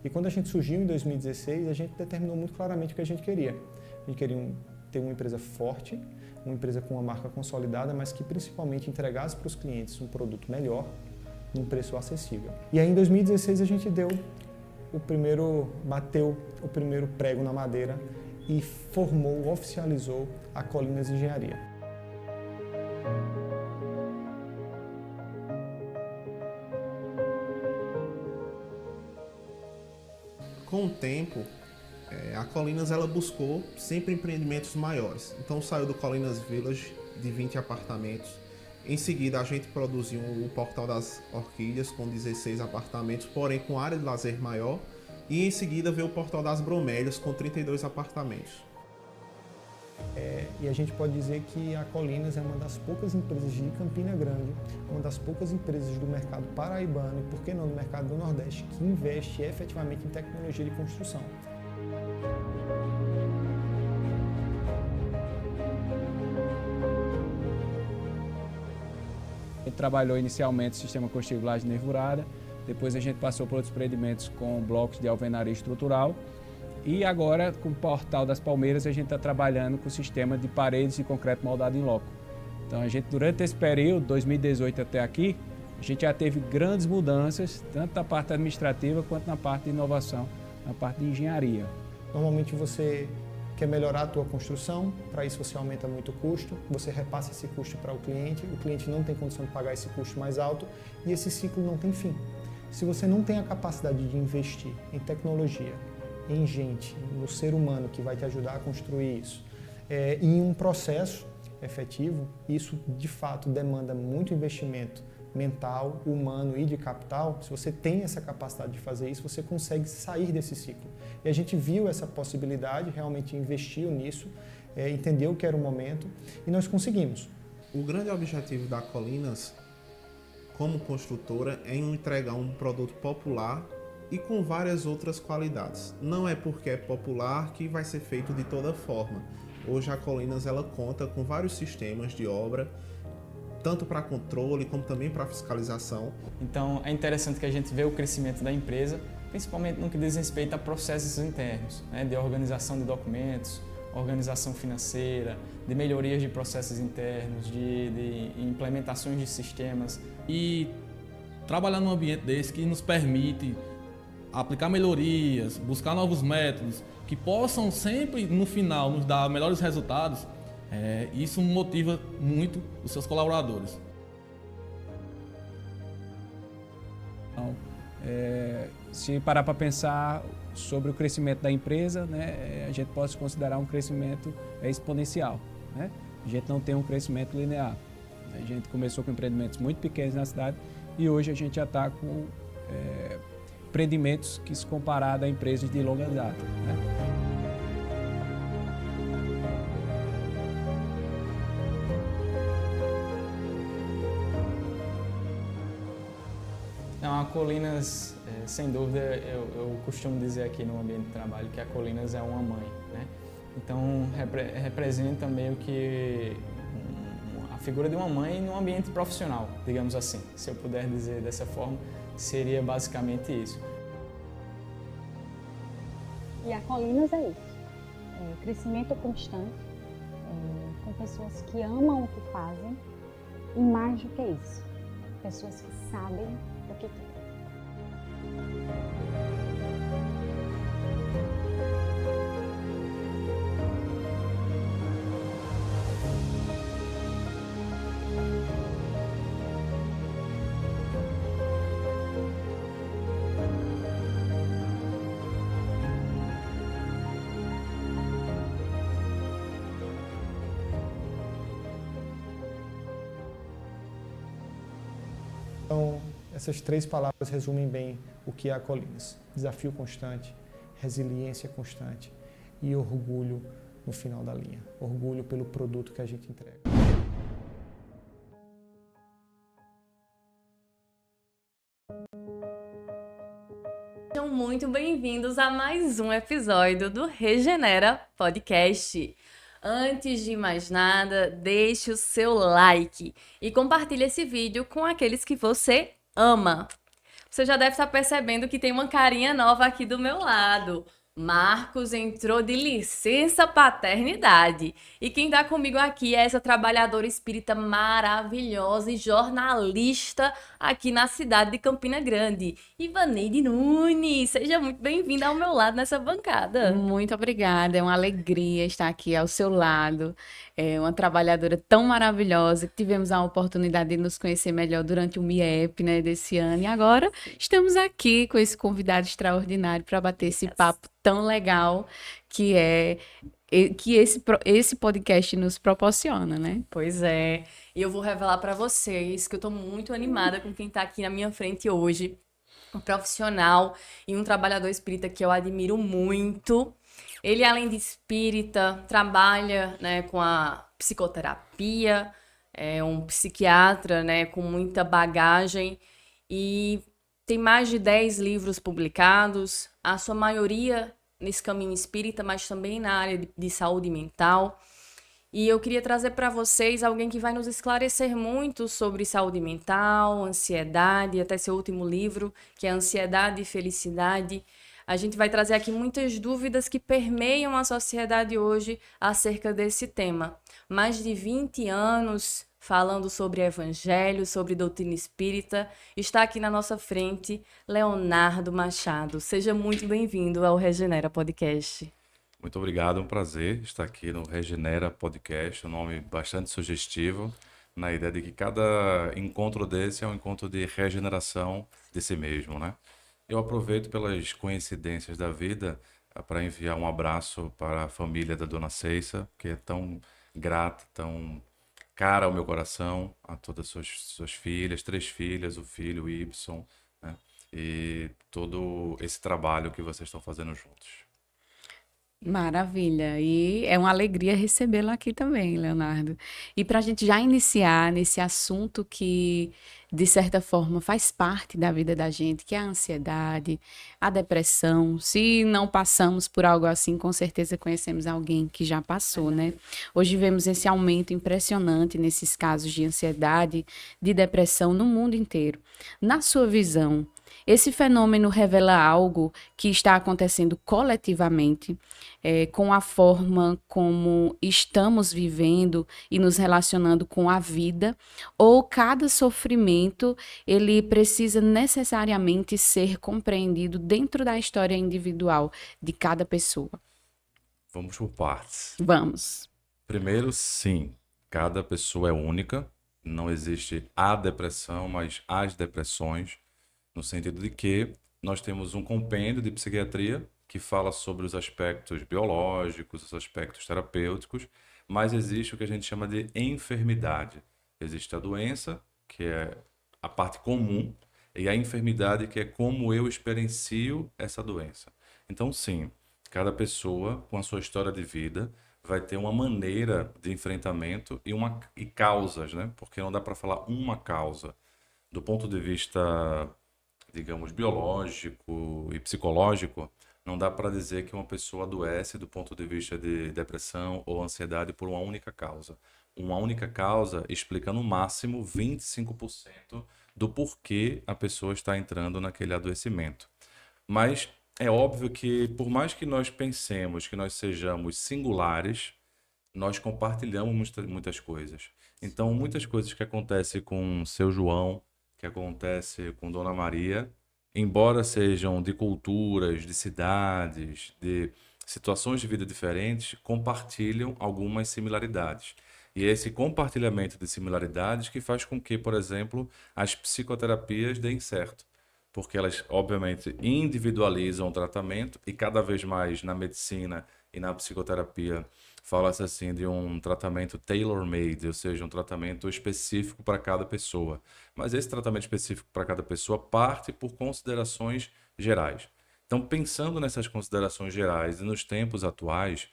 E quando a gente surgiu em 2016, a gente determinou muito claramente o que a gente queria. A gente queria ter uma empresa forte, uma empresa com uma marca consolidada, mas que principalmente entregasse para os clientes um produto melhor, num preço acessível. E aí em 2016 a gente bateu o primeiro prego na madeira e oficializou a Colinas Engenharia. Com o tempo, a Colinas ela buscou sempre empreendimentos maiores. Então saiu do Colinas Village de 20 apartamentos. Em seguida a gente produziu o Portal das Orquídeas com 16 apartamentos, porém com área de lazer maior. E em seguida veio o Portal das Bromélias com 32 apartamentos. E a gente pode dizer que a Colinas é uma das poucas empresas de Campina Grande, uma das poucas empresas do mercado paraibano e, por que não, do mercado do Nordeste, que investe efetivamente em tecnologia de construção. Ele trabalhou inicialmente no sistema construtivo laje nervurada, depois a gente passou por outros empreendimentos com blocos de alvenaria estrutural e agora com o Portal das Palmeiras a gente está trabalhando com o sistema de paredes e concreto moldado em loco. Então a gente durante esse período, 2018 até aqui, a gente já teve grandes mudanças, tanto na parte administrativa quanto na parte de inovação, na parte de engenharia. Normalmente você quer melhorar a tua construção, para isso você aumenta muito o custo, você repassa esse custo para o cliente não tem condição de pagar esse custo mais alto e esse ciclo não tem fim. Se você não tem a capacidade de investir em tecnologia, em gente, no ser humano que vai te ajudar a construir isso, em um processo efetivo, isso de fato demanda muito investimento mental, humano e de capital. Se você tem essa capacidade de fazer isso, você consegue sair desse ciclo. E a gente viu essa possibilidade, realmente investiu nisso, entendeu que era o momento e nós conseguimos. O grande objetivo da Colinas, como construtora, é entregar um produto popular e com várias outras qualidades. Não é porque é popular que vai ser feito de toda forma. Hoje a Colinas ela conta com vários sistemas de obra, tanto para controle como também para fiscalização. Então é interessante que a gente vê o crescimento da empresa, principalmente no que diz respeito a processos internos, né, de organização de documentos, organização financeira, de melhorias de processos internos, de implementações de sistemas. E trabalhar num ambiente desse que nos permite aplicar melhorias, buscar novos métodos, que possam sempre, no final, nos dar melhores resultados, isso motiva muito os seus colaboradores. Então, se parar para pensar sobre o crescimento da empresa, né, a gente pode considerar um crescimento exponencial, né? A gente não tem um crescimento linear. A gente começou com empreendimentos muito pequenos na cidade e hoje a gente já está com empreendimentos que se comparado a empresas de longa data, né? Não, a Colinas, sem dúvida, eu costumo dizer aqui no ambiente de trabalho que a Colinas é uma mãe, né? Então representa meio que a figura de uma mãe no ambiente profissional, digamos assim. Se eu puder dizer dessa forma, seria basicamente isso. E a Colinas é isso, crescimento constante, com pessoas que amam o que fazem e mais do que isso, pessoas que sabem o que querem. Então, essas três palavras resumem bem o que é a Colinas: desafio constante, resiliência constante e orgulho no final da linha. Orgulho pelo produto que a gente entrega. Sejam muito bem-vindos a mais um episódio do Regenera Podcast. Antes de mais nada, deixe o seu like e compartilhe esse vídeo com aqueles que você ama. Você já deve estar percebendo que tem uma carinha nova aqui do meu lado. Marcos entrou de licença paternidade. E quem está comigo aqui é essa trabalhadora espírita maravilhosa e jornalista aqui na cidade de Campina Grande, Ivaneide Nunes. Seja muito bem-vinda ao meu lado nessa bancada. Muito obrigada, é uma alegria estar aqui ao seu lado. É uma trabalhadora tão maravilhosa que tivemos a oportunidade de nos conhecer melhor durante o MIEP, né, desse ano. E agora estamos aqui com esse convidado extraordinário para bater esse papo tão legal que esse podcast nos proporciona, né? Pois é. E eu vou revelar para vocês que eu tô muito animada com quem tá aqui na minha frente hoje. Um profissional e um trabalhador espírita que eu admiro muito. Ele, além de espírita, trabalha, né, com a psicoterapia, é um psiquiatra, né, com muita bagagem e tem mais de 10 livros publicados, a sua maioria nesse caminho espírita, mas também na área de saúde mental. E eu queria trazer para vocês alguém que vai nos esclarecer muito sobre saúde mental, ansiedade, até seu último livro, que é Ansiedade e Felicidade. A gente vai trazer aqui muitas dúvidas que permeiam a sociedade hoje acerca desse tema. Mais de 20 anos falando sobre evangelho, sobre doutrina espírita, está aqui na nossa frente Leonardo Machado. Seja muito bem-vindo ao Regenera Podcast. Muito obrigado, é um prazer estar aqui no Regenera Podcast, um nome bastante sugestivo, na ideia de que cada encontro desse é um encontro de regeneração de si mesmo, né? Eu aproveito pelas coincidências da vida para enviar um abraço para a família da Dona Ceissa, que é tão grata, tão cara ao meu coração, a todas suas filhas, 3 filhas, o filho, o Y, né? E todo esse trabalho que vocês estão fazendo juntos. Maravilha, e é uma alegria recebê-lo aqui também, Leonardo. E para a gente já iniciar nesse assunto que, de certa forma, faz parte da vida da gente, que é a ansiedade, a depressão. Se não passamos por algo assim, com certeza conhecemos alguém que já passou, né? Hoje vemos esse aumento impressionante nesses casos de ansiedade, de depressão no mundo inteiro. Na sua visão, esse fenômeno revela algo que está acontecendo coletivamente, com a forma como estamos vivendo e nos relacionando com a vida, ou cada sofrimento ele precisa necessariamente ser compreendido dentro da história individual de cada pessoa? Vamos por partes. Vamos. Primeiro, sim, cada pessoa é única, não existe a depressão, mas as depressões, no sentido de que nós temos um compêndio de psiquiatria que fala sobre os aspectos biológicos, os aspectos terapêuticos, mas existe o que a gente chama de enfermidade. Existe a doença, que é a parte comum, e a enfermidade, que é como eu experiencio essa doença. Então, sim, cada pessoa, com a sua história de vida, vai ter uma maneira de enfrentamento e causas, né? Porque não dá para falar uma causa. Do ponto de vista, digamos, biológico e psicológico, não dá para dizer que uma pessoa adoece do ponto de vista de depressão ou ansiedade por uma única causa. Uma única causa explica no máximo 25% do porquê a pessoa está entrando naquele adoecimento. Mas é óbvio que, por mais que nós pensemos que nós sejamos singulares, nós compartilhamos muitas coisas. Então, muitas coisas que acontecem com seu João, que acontece com Dona Maria, embora sejam de culturas, de cidades, de situações de vida diferentes, compartilham algumas similaridades. E é esse compartilhamento de similaridades que faz com que, por exemplo, as psicoterapias deem certo. Porque elas, obviamente, individualizam o tratamento e cada vez mais na medicina e na psicoterapia fala-se assim de um tratamento tailor-made, ou seja, um tratamento específico para cada pessoa. Mas esse tratamento específico para cada pessoa parte por considerações gerais. Então, pensando nessas considerações gerais e nos tempos atuais,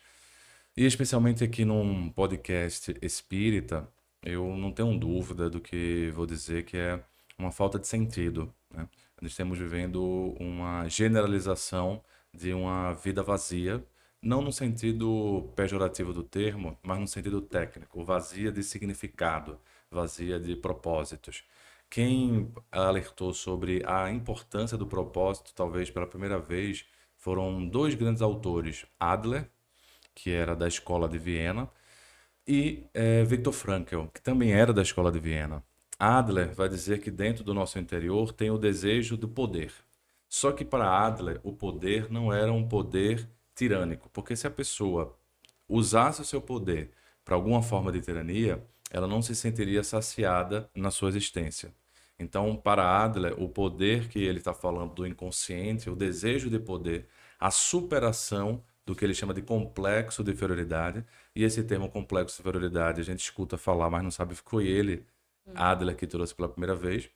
e especialmente aqui num podcast espírita, eu não tenho dúvida do que vou dizer que é uma falta de sentido, né? Nós estamos vivendo uma generalização de uma vida vazia, não no sentido pejorativo do termo, mas no sentido técnico, vazia de significado, vazia de propósitos. Quem alertou sobre a importância do propósito, talvez pela primeira vez, foram dois grandes autores, Adler, que era da Escola de Viena, e Viktor Frankl, que também era da Escola de Viena. Adler vai dizer que dentro do nosso interior tem o desejo do poder. Só que para Adler, o poder não era um poder tirânico, porque se a pessoa usasse o seu poder para alguma forma de tirania, ela não se sentiria saciada na sua existência. Então, para Adler, o poder que ele está falando do inconsciente, o desejo de poder, a superação do que ele chama de complexo de inferioridade, e esse termo complexo de inferioridade a gente escuta falar, mas não sabe se foi ele, Adler, que trouxe pela primeira vez,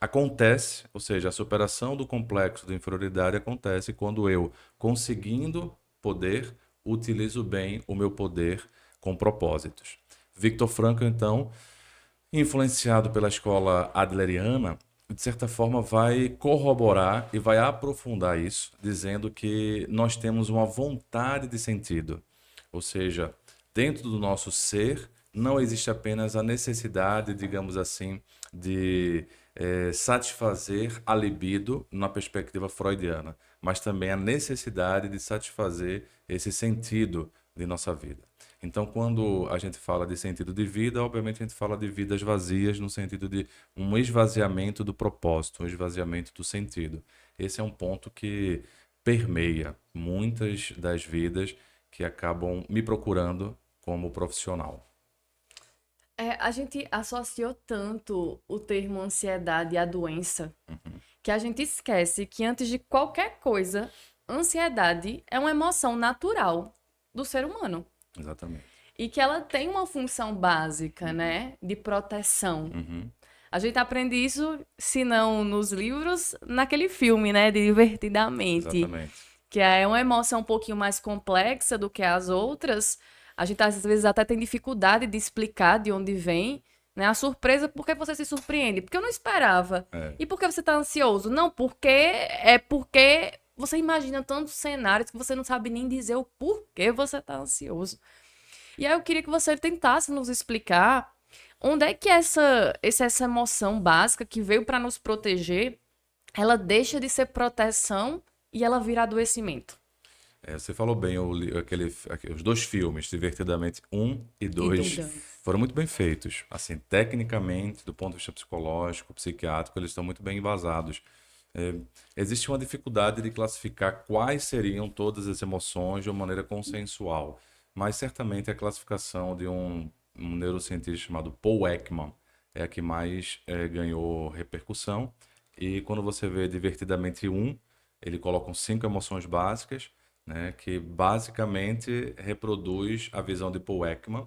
acontece, ou seja, a superação do complexo de inferioridade acontece quando eu, conseguindo poder, utilizo bem o meu poder com propósitos. Viktor Frankl, então, influenciado pela escola adleriana, de certa forma vai corroborar e vai aprofundar isso, dizendo que nós temos uma vontade de sentido. Ou seja, dentro do nosso ser não existe apenas a necessidade, digamos assim, de satisfazer a libido na perspectiva freudiana, mas também a necessidade de satisfazer esse sentido de nossa vida. Então, quando a gente fala de sentido de vida, obviamente a gente fala de vidas vazias no sentido de um esvaziamento do propósito, um esvaziamento do sentido. Esse é um ponto que permeia muitas das vidas que acabam me procurando como profissional. A gente associou tanto o termo ansiedade à doença, que a gente esquece que antes de qualquer coisa, ansiedade é uma emoção natural do ser humano. Exatamente. E que ela tem uma função básica, né? De proteção. A gente aprende isso, se não nos livros, naquele filme, né? De Divertidamente. Exatamente. Que é uma emoção um pouquinho mais complexa do que as outras. A gente, às vezes, até tem dificuldade de explicar de onde vem, né? A surpresa, por que você se surpreende? Porque eu não esperava. E por que você está ansioso? Não, porque você imagina tantos cenários que você não sabe nem dizer o porquê você está ansioso. E aí eu queria que você tentasse nos explicar onde é que essa emoção básica que veio para nos proteger, ela deixa de ser proteção e ela vira adoecimento. Você falou bem, os dois filmes, Divertidamente 1 e 2, foram muito bem feitos. Assim, tecnicamente, do ponto de vista psicológico, psiquiátrico, eles estão muito bem embasados. Existe uma dificuldade de classificar quais seriam todas as emoções de uma maneira consensual, mas certamente a classificação de um neurocientista chamado Paul Ekman é a que mais ganhou repercussão. E quando você vê Divertidamente 1, ele coloca 5 emoções básicas, né, que basicamente reproduz a visão de Paul Ekman.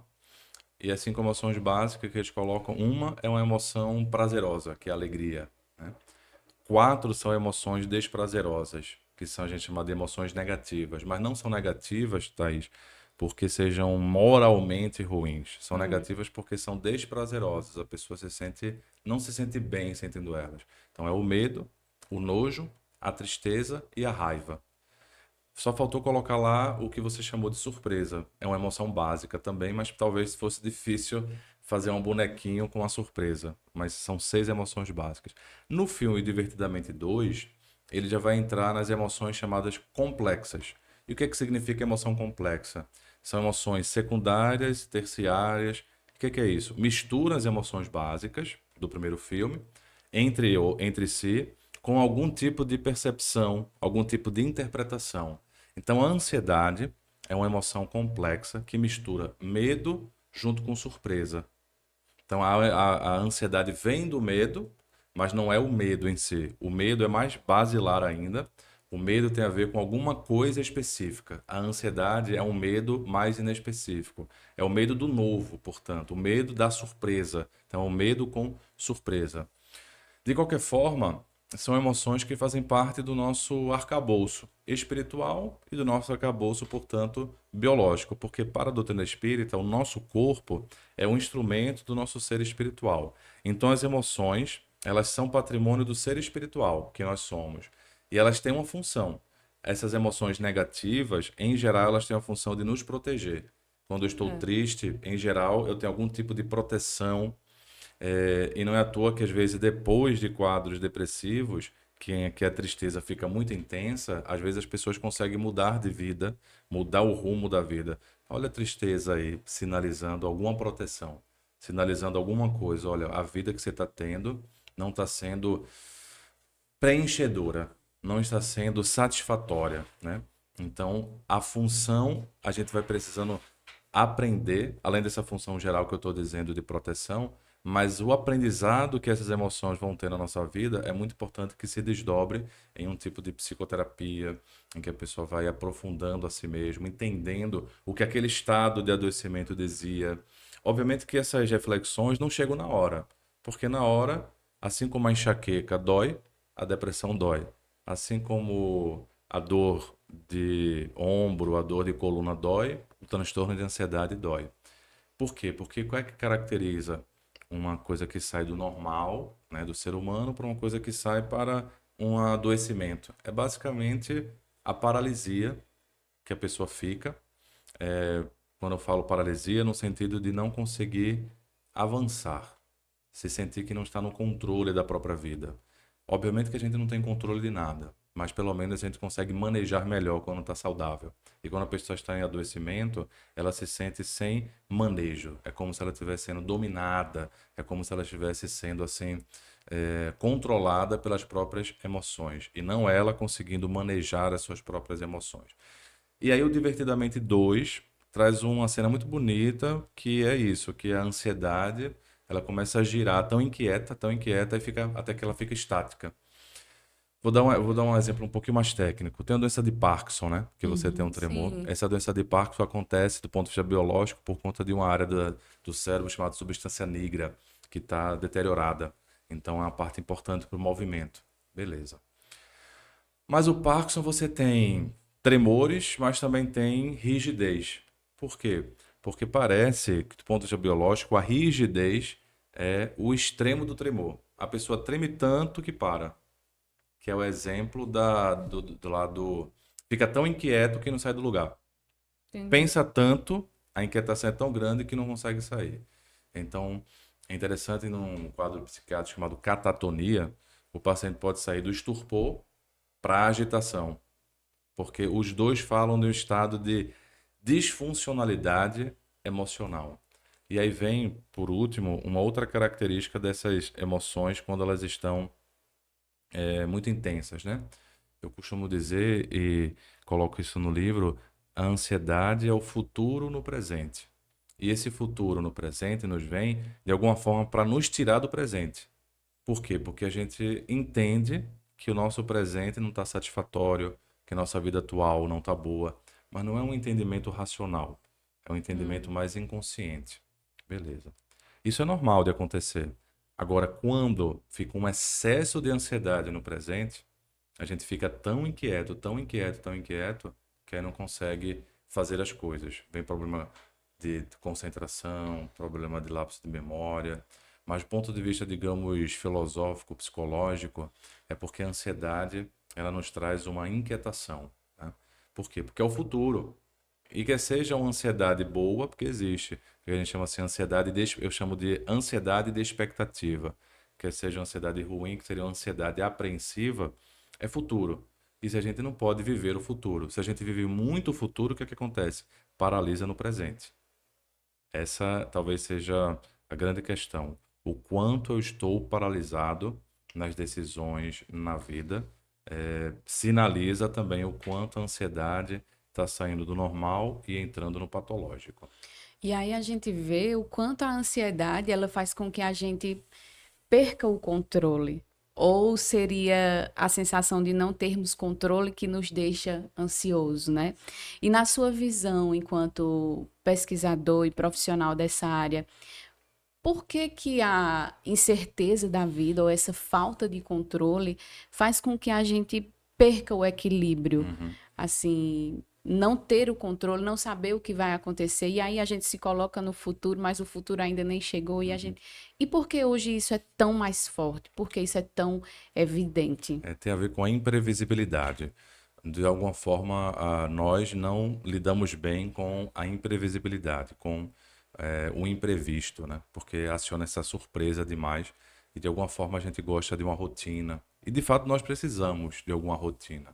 E as 5 emoções básicas que eles colocam, uma é uma emoção prazerosa, que é a alegria, né? 4 são emoções desprazerosas, que a gente chama de emoções negativas, mas não são negativas, Thaís, porque sejam moralmente ruins. São negativas porque são desprazerosas. A pessoa não se sente bem sentindo elas. Então é o medo, o nojo, a tristeza e a raiva. Só faltou colocar lá o que você chamou de surpresa. É uma emoção básica também, mas talvez fosse difícil fazer um bonequinho com a surpresa. Mas são 6 emoções básicas. No filme Divertidamente 2, ele já vai entrar nas emoções chamadas complexas. E o que significa emoção complexa? São emoções secundárias, terciárias. O que é isso? Mistura as emoções básicas do primeiro filme entre si, com algum tipo de percepção, algum tipo de interpretação. Então, a ansiedade é uma emoção complexa que mistura medo junto com surpresa. Então, a ansiedade vem do medo, mas não é o medo em si. O medo é mais basilar ainda. O medo tem a ver com alguma coisa específica. A ansiedade é um medo mais inespecífico. É o medo do novo, portanto. O medo da surpresa. Então, é o medo com surpresa. De qualquer forma, são emoções que fazem parte do nosso arcabouço espiritual e do nosso arcabouço, portanto, biológico. Porque para a doutrina espírita, o nosso corpo é um instrumento do nosso ser espiritual. Então, as emoções, elas são patrimônio do ser espiritual que nós somos. E elas têm uma função. essas emoções negativas, em geral, elas têm a função de nos proteger. Quando eu estou triste, em geral, eu tenho algum tipo de proteção. E não é à toa que, às vezes, depois de quadros depressivos, que a tristeza fica muito intensa, às vezes as pessoas conseguem mudar de vida, mudar o rumo da vida. Olha a tristeza aí, sinalizando alguma proteção, sinalizando alguma coisa. Olha, a vida que você está tendo não está sendo preenchedora, não está sendo satisfatória, né? Então, a função, a gente vai precisando aprender, além dessa função geral que eu estou dizendo de proteção, mas o aprendizado que essas emoções vão ter na nossa vida é muito importante que se desdobre em um tipo de psicoterapia, em que a pessoa vai aprofundando a si mesmo, entendendo o que aquele estado de adoecimento dizia. Obviamente que essas reflexões não chegam na hora, porque na hora, assim como a enxaqueca dói, a depressão dói. Assim como a dor de ombro, a dor de coluna dói, o transtorno de ansiedade dói. Por quê? Porque qual é que caracteriza uma coisa que sai do normal, né, do ser humano, para uma coisa que sai para um adoecimento? É basicamente a paralisia que a pessoa fica. Quando eu falo paralisia, no sentido de não conseguir avançar, se sentir que não está no controle da própria vida. Obviamente que a gente não tem controle de nada, mas pelo menos a gente consegue manejar melhor quando está saudável. E quando a pessoa está em adoecimento, ela se sente sem manejo. É como se ela estivesse sendo dominada, é como se ela estivesse sendo assim, controlada pelas próprias emoções, e não ela conseguindo manejar as suas próprias emoções. E aí o Divertidamente 2 traz uma cena muito bonita, que é isso, que a ansiedade, ela começa a girar tão inquieta, e fica, até que ela fica estática. Vou dar um exemplo um pouquinho mais técnico. Tem a doença de Parkinson, né? Que você tem um tremor. sim. Essa doença de Parkinson acontece do ponto de vista biológico por conta de uma área do cérebro chamada substância nigra, que está deteriorada. Então é uma parte importante para o movimento. Beleza. Mas o Parkinson você tem tremores, mas também tem rigidez. Por quê? Porque parece que, do ponto de vista biológico, a rigidez é o extremo do tremor. A pessoa treme tanto que para. Que é o exemplo do lado. Fica tão inquieto que não sai do lugar. Entendi. Pensa tanto, a inquietação é tão grande que não consegue sair. Então, é interessante, num quadro psiquiátrico chamado catatonia, o paciente pode sair do estupor para a agitação, porque os dois falam de um estado de disfuncionalidade emocional. E aí vem, por último, uma outra característica dessas emoções quando elas estão muito intensas, né? Eu costumo dizer, e coloco isso no livro, a ansiedade é o futuro no presente. E esse futuro no presente nos vem, de alguma forma, para nos tirar do presente. Por quê? Porque a gente entende que o nosso presente não está satisfatório, que a nossa vida atual não está boa, mas não é um entendimento racional, é um entendimento mais inconsciente. Beleza. Isso é normal de acontecer. Agora, quando fica um excesso de ansiedade no presente, a gente fica tão inquieto, que aí não consegue fazer as coisas. Vem problema de concentração, problema de lapso de memória. Mas do ponto de vista, digamos, filosófico, psicológico, é porque a ansiedade, ela nos traz uma inquietação, né? Por quê? Porque é o futuro. E que seja uma ansiedade boa, porque existe. Que a gente chama assim, eu chamo de ansiedade de expectativa. Que seja uma ansiedade ruim, que seria uma ansiedade apreensiva, é futuro. E se a gente não pode viver o futuro. Se a gente vive muito o futuro, o que é que acontece? Paralisa no presente. Essa talvez seja a grande questão. O quanto eu estou paralisado nas decisões na vida, sinaliza também o quanto a ansiedade está saindo do normal e entrando no patológico. E aí a gente vê o quanto a ansiedade ela faz com que a gente perca o controle. Ou seria a sensação de não termos controle que nos deixa ansioso, né? E na sua visão, enquanto pesquisador e profissional dessa área, por que que a incerteza da vida ou essa falta de controle faz com que a gente perca o equilíbrio? Assim, não ter o controle, não saber o que vai acontecer, e aí a gente se coloca no futuro, mas o futuro ainda nem chegou, e a gente... E por que hoje isso é tão mais forte? Por que isso é tão evidente? Tem a ver com a imprevisibilidade. de alguma forma, nós não lidamos bem com a imprevisibilidade, com o imprevisto, né? Porque aciona essa surpresa demais e de alguma forma a gente gosta de uma rotina. E de fato nós precisamos de alguma rotina.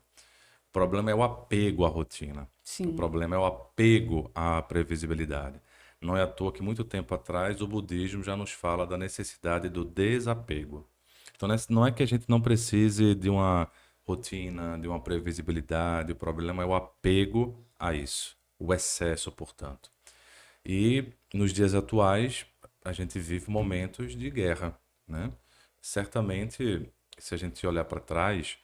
O problema é o apego à rotina. Sim. O problema é o apego à previsibilidade. Não é à toa que muito tempo atrás o budismo já nos fala da necessidade do desapego. Então não é que a gente não precise de uma rotina, de uma previsibilidade, o problema é o apego a isso, o excesso, portanto. E nos dias atuais a gente vive momentos de guerra, né? Certamente, se a gente olhar para trás,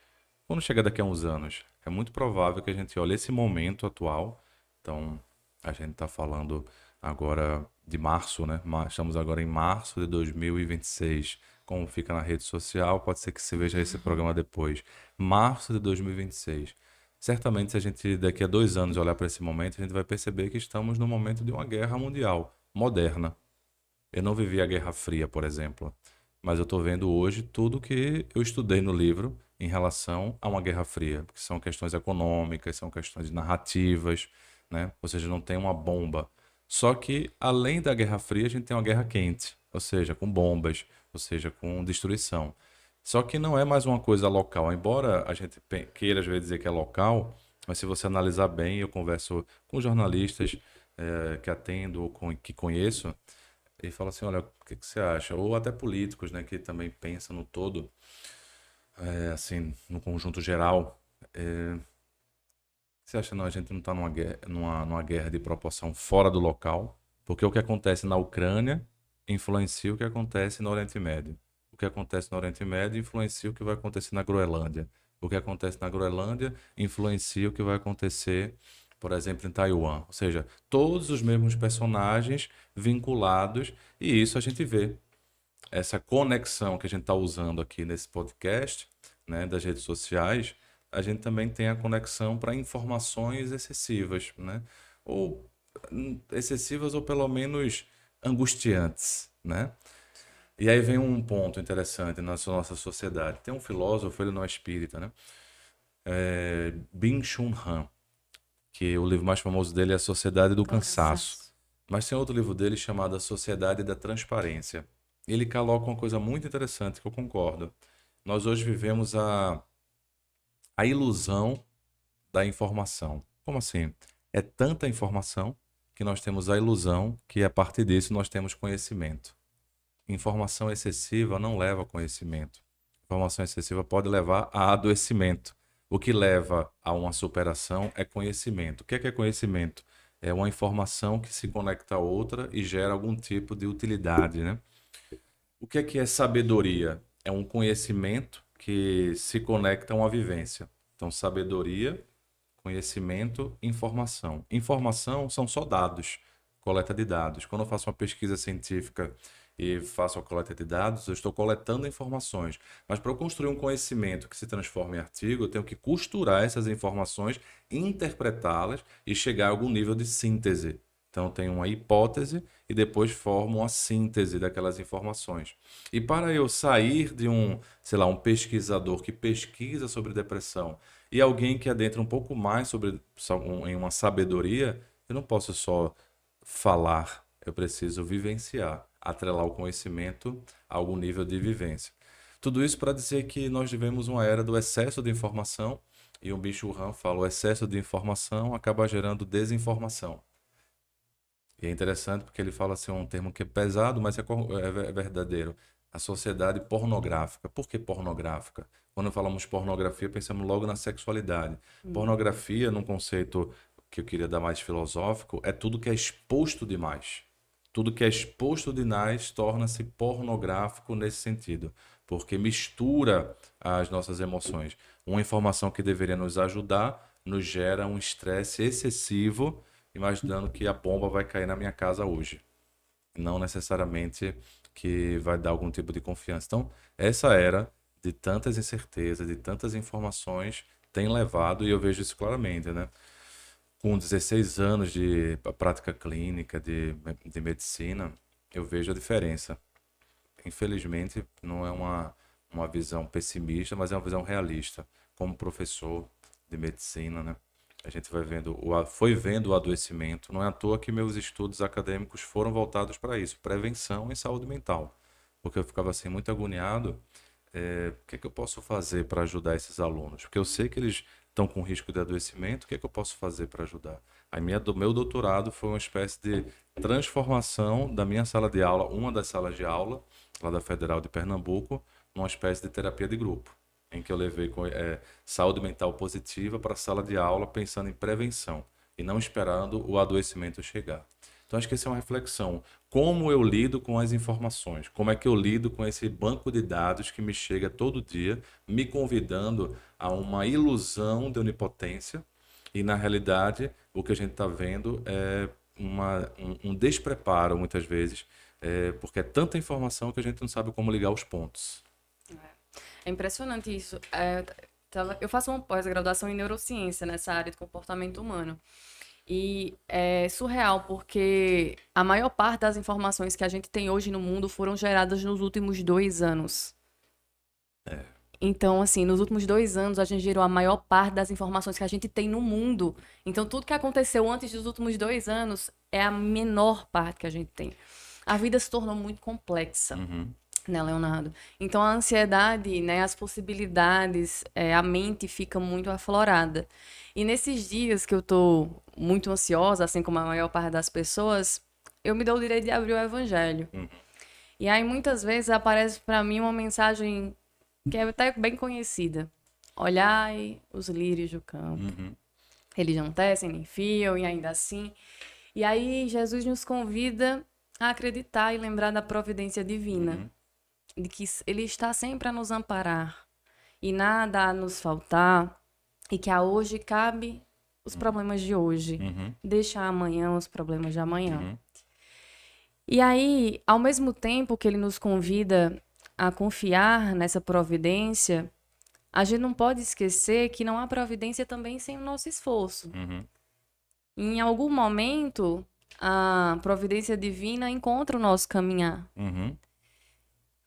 quando chegar daqui a uns anos, é muito provável que a gente olhe esse momento atual. Então, a gente está falando agora de março, né? Estamos agora em março de 2026. Como fica na rede social, pode ser que você veja esse programa depois. Março de 2026. Certamente, se a gente daqui a 2 anos olhar para esse momento, a gente vai perceber que estamos no momento de uma guerra mundial moderna. Eu não vivi a Guerra Fria, por exemplo, mas eu estou vendo hoje tudo que eu estudei no livro em relação a uma Guerra Fria, que são questões econômicas, são questões narrativas, né? Ou seja, não tem uma bomba. Só que, além da Guerra Fria, a gente tem uma guerra quente, ou seja, com bombas, ou seja, com destruição. Só que não é mais uma coisa local, embora a gente queira às vezes dizer que é local, mas se você analisar bem, eu converso com jornalistas que atendo ou que conheço, e falo assim, olha, o que você acha? Ou até políticos, né, que também pensam no todo, assim, no conjunto geral. Você acha, não, a gente não está numa guerra de proporção fora do local? Porque o que acontece na Ucrânia influencia o que acontece no Oriente Médio. O que acontece no Oriente Médio influencia o que vai acontecer na Groenlândia. O que acontece na Groenlândia influencia o que vai acontecer, por exemplo, em Taiwan. Ou seja, todos os mesmos personagens vinculados, e isso a gente vê. Essa conexão que a gente está usando aqui nesse podcast, né, das redes sociais, a gente também tem a conexão para informações excessivas, né? Ou excessivas ou pelo menos angustiantes, né? E aí vem um ponto interessante na nossa sociedade. Tem um filósofo, ele não é espírita, né? Byung-Chul Han, que o livro mais famoso dele é A Sociedade do Cansaço. Mas tem outro livro dele chamado A Sociedade da Transparência. Ele coloca uma coisa muito interessante que eu concordo. Nós hoje vivemos a ilusão da informação. Como assim? É tanta informação que nós temos a ilusão que a partir disso nós temos conhecimento. Informação excessiva não leva a conhecimento. Informação excessiva pode levar a adoecimento. O que leva a uma superação é conhecimento. O que é conhecimento? É uma informação que se conecta a outra e gera algum tipo de utilidade, né? O que é sabedoria? É um conhecimento que se conecta a uma vivência. Então, sabedoria, conhecimento, informação. Informação são só dados, coleta de dados. Quando eu faço uma pesquisa científica e faço a coleta de dados, eu estou coletando informações. Mas para eu construir um conhecimento que se transforma em artigo, eu tenho que costurar essas informações, interpretá-las e chegar a algum nível de síntese. Então, tem uma hipótese e depois formo uma síntese daquelas informações. E para eu sair de um pesquisador que pesquisa sobre depressão e alguém que adentra um pouco mais em uma sabedoria, eu não posso só falar, eu preciso vivenciar, atrelar o conhecimento a algum nível de vivência. Tudo isso para dizer que nós vivemos uma era do excesso de informação e o Byung-Chul Han fala, o excesso de informação acaba gerando desinformação. E é interessante porque ele fala assim, um termo que é pesado, mas é verdadeiro. A sociedade pornográfica. Por que pornográfica? Quando falamos pornografia, pensamos logo na sexualidade. Pornografia, num conceito que eu queria dar mais filosófico, é tudo que é exposto demais. Tudo que é exposto demais torna-se pornográfico nesse sentido, porque mistura as nossas emoções. Uma informação que deveria nos ajudar nos gera um estresse excessivo, imaginando que a bomba vai cair na minha casa hoje. Não necessariamente que vai dar algum tipo de confiança. Então, essa era de tantas incertezas, de tantas informações, tem levado, e eu vejo isso claramente, né? Com 16 anos de prática clínica, de medicina, eu vejo a diferença. Infelizmente, não é uma visão pessimista, mas é uma visão realista. Como professor, de medicina, né? A gente vai vendo, foi vendo o adoecimento. Não é à toa que meus estudos acadêmicos foram voltados para isso, prevenção em saúde mental. Porque eu ficava assim muito agoniado. O que é que eu posso fazer para ajudar esses alunos? Porque eu sei que eles estão com risco de adoecimento, o que é que eu posso fazer para ajudar? Meu doutorado foi uma espécie de transformação da minha sala de aula, uma das salas de aula, lá da Federal de Pernambuco, numa espécie de terapia de grupo, em que eu levei saúde mental positiva para a sala de aula, pensando em prevenção e não esperando o adoecimento chegar. Então, acho que essa é uma reflexão. Como eu lido com as informações? Como é que eu lido com esse banco de dados que me chega todo dia, me convidando a uma ilusão de onipotência? E, na realidade, o que a gente está vendo é um despreparo, muitas vezes, porque é tanta informação que a gente não sabe como ligar os pontos. É impressionante isso. Eu faço uma pós-graduação em neurociência nessa área de comportamento humano. E é surreal, porque a maior parte das informações que a gente tem hoje no mundo foram geradas nos últimos 2 anos. Então, assim, nos últimos 2 anos, a gente gerou a maior parte das informações que a gente tem no mundo. Então, tudo que aconteceu antes dos últimos 2 anos é a menor parte que a gente tem. A vida se tornou muito complexa. Né, Leonardo? Então, a ansiedade, né, as possibilidades, a mente fica muito aflorada. E nesses dias que eu tô muito ansiosa, assim como a maior parte das pessoas, eu me dou o direito de abrir o evangelho. E aí, muitas vezes, aparece para mim uma mensagem que é até bem conhecida. Olhai os lírios do campo. Eles não tecem nem fiam, e ainda assim... E aí, Jesus nos convida a acreditar e lembrar da providência divina. De que Ele está sempre a nos amparar e nada a nos faltar, e que a hoje cabe os problemas de hoje, deixa amanhã os problemas de amanhã. E aí, ao mesmo tempo que Ele nos convida a confiar nessa providência, a gente não pode esquecer que não há providência também sem o nosso esforço. Em algum momento, a providência divina encontra o nosso caminhar.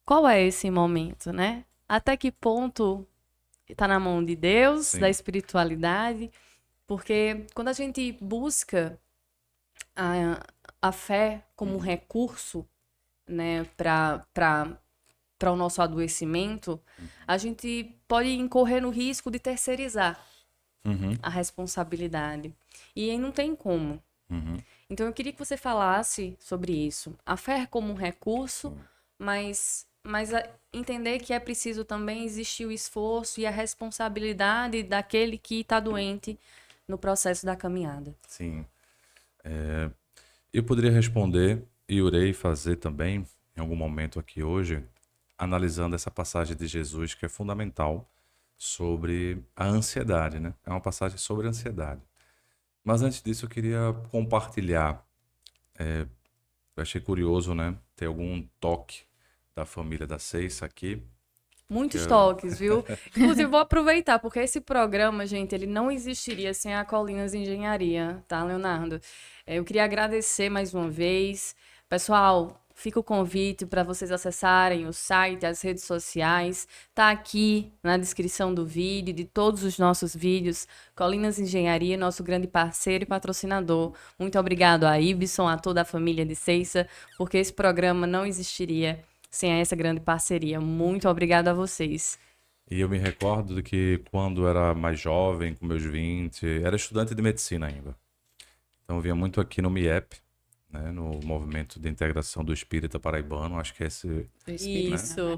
Qual é esse momento, né? Até que ponto está na mão de Deus, Sim. da espiritualidade? Porque quando a gente busca a fé como um recurso, né, para o nosso adoecimento, a gente pode incorrer no risco de terceirizar a responsabilidade. E aí não tem como. Então eu queria que você falasse sobre isso. A fé como um recurso, mas entender que é preciso também existir o esforço e a responsabilidade daquele que está doente no processo da caminhada. Sim. Eu poderia responder e irei fazer também, em algum momento aqui hoje, analisando essa passagem de Jesus que é fundamental sobre a ansiedade, né? É uma passagem sobre ansiedade. Mas antes disso eu queria compartilhar. Eu achei curioso, né? Ter algum toque da família da Ceissa aqui. Muitos toques, viu? Inclusive, vou aproveitar, porque esse programa, gente, ele não existiria sem a Colinas Engenharia, tá, Leonardo? Eu queria agradecer mais uma vez. Pessoal, fica o convite para vocês acessarem o site, as redes sociais. Tá aqui na descrição do vídeo, de todos os nossos vídeos. Colinas Engenharia, nosso grande parceiro e patrocinador. Muito obrigado a Ibson, a toda a família de Ceissa, porque esse programa não existiria sem essa grande parceria. Muito obrigada a vocês. E eu me recordo de que quando era mais jovem, com meus 20, era estudante de medicina ainda. Então eu vinha muito aqui no MIEP, né, no Movimento de Integração do Espírita Paraibano, acho que é esse... Isso.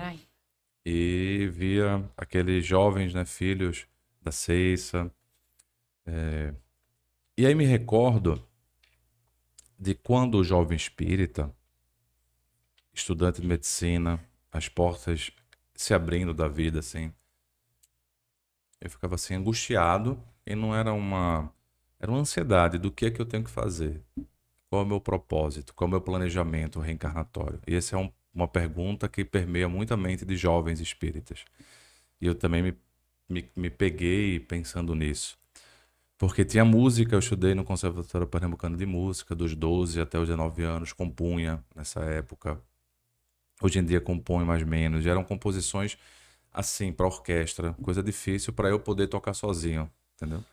E via aqueles jovens, né, filhos da Ceissa. E aí me recordo de quando o jovem espírita, estudante de medicina, as portas se abrindo da vida, assim. Eu ficava assim, angustiado, e não era era uma ansiedade do que é que eu tenho que fazer. Qual é o meu propósito? Qual é o meu planejamento reencarnatório? E essa é uma pergunta que permeia muito a mente de jovens espíritas. E eu também me peguei pensando nisso. Porque tinha música, eu estudei no Conservatório Pernambucano de Música, dos 12 até os 19 anos, compunha nessa época. Hoje em dia compõe mais ou menos. Eram composições assim, para orquestra, coisa difícil para eu poder tocar sozinho. entendeu?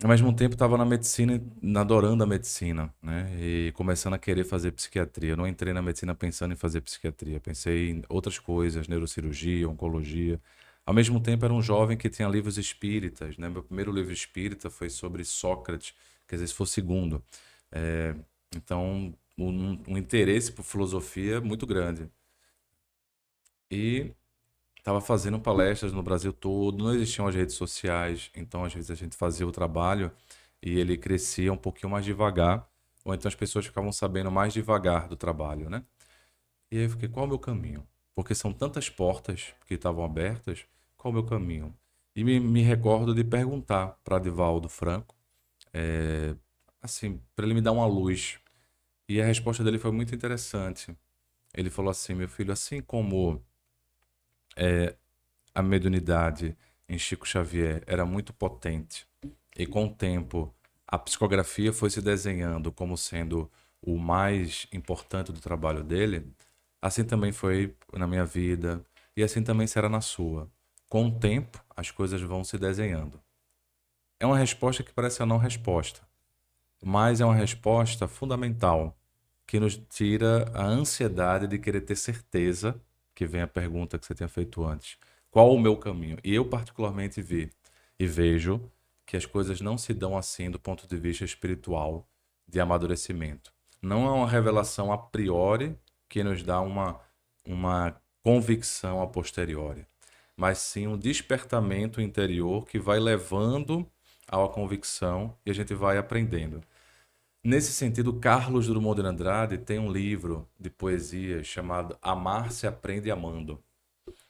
Ao mesmo tempo, estava na medicina, adorando a medicina, né? E começando a querer fazer psiquiatria. Eu não entrei na medicina pensando em fazer psiquiatria. Pensei em outras coisas, neurocirurgia, oncologia. Ao mesmo tempo, era um jovem que tinha livros espíritas, né? Meu primeiro livro espírita foi sobre Sócrates, quer dizer, esse foi o segundo. Então, um interesse por filosofia muito grande. E estava fazendo palestras no Brasil todo, não existiam as redes sociais, então às vezes a gente fazia o trabalho e ele crescia um pouquinho mais devagar, ou então as pessoas ficavam sabendo mais devagar do trabalho, né? E aí eu fiquei, qual é o meu caminho? Porque são tantas portas que estavam abertas, qual é o meu caminho? E me recordo de perguntar para Divaldo Franco, assim, para ele me dar uma luz. E a resposta dele foi muito interessante. Ele falou assim, meu filho, assim como a mediunidade em Chico Xavier era muito potente e com o tempo a psicografia foi se desenhando como sendo o mais importante do trabalho dele, assim também foi na minha vida e assim também será na sua. Com o tempo, as coisas vão se desenhando. É uma resposta que parece a não resposta, mas é uma resposta fundamental que nos tira a ansiedade de querer ter certeza, que vem a pergunta que você tinha feito antes. Qual o meu caminho? E eu particularmente vi e vejo que as coisas não se dão assim do ponto de vista espiritual, de amadurecimento. Não é uma revelação a priori que nos dá uma convicção a posteriori, mas sim um despertamento interior que vai levando à convicção e a gente vai aprendendo. Nesse sentido, Carlos Drummond de Andrade tem um livro de poesia chamado Amar se aprende amando.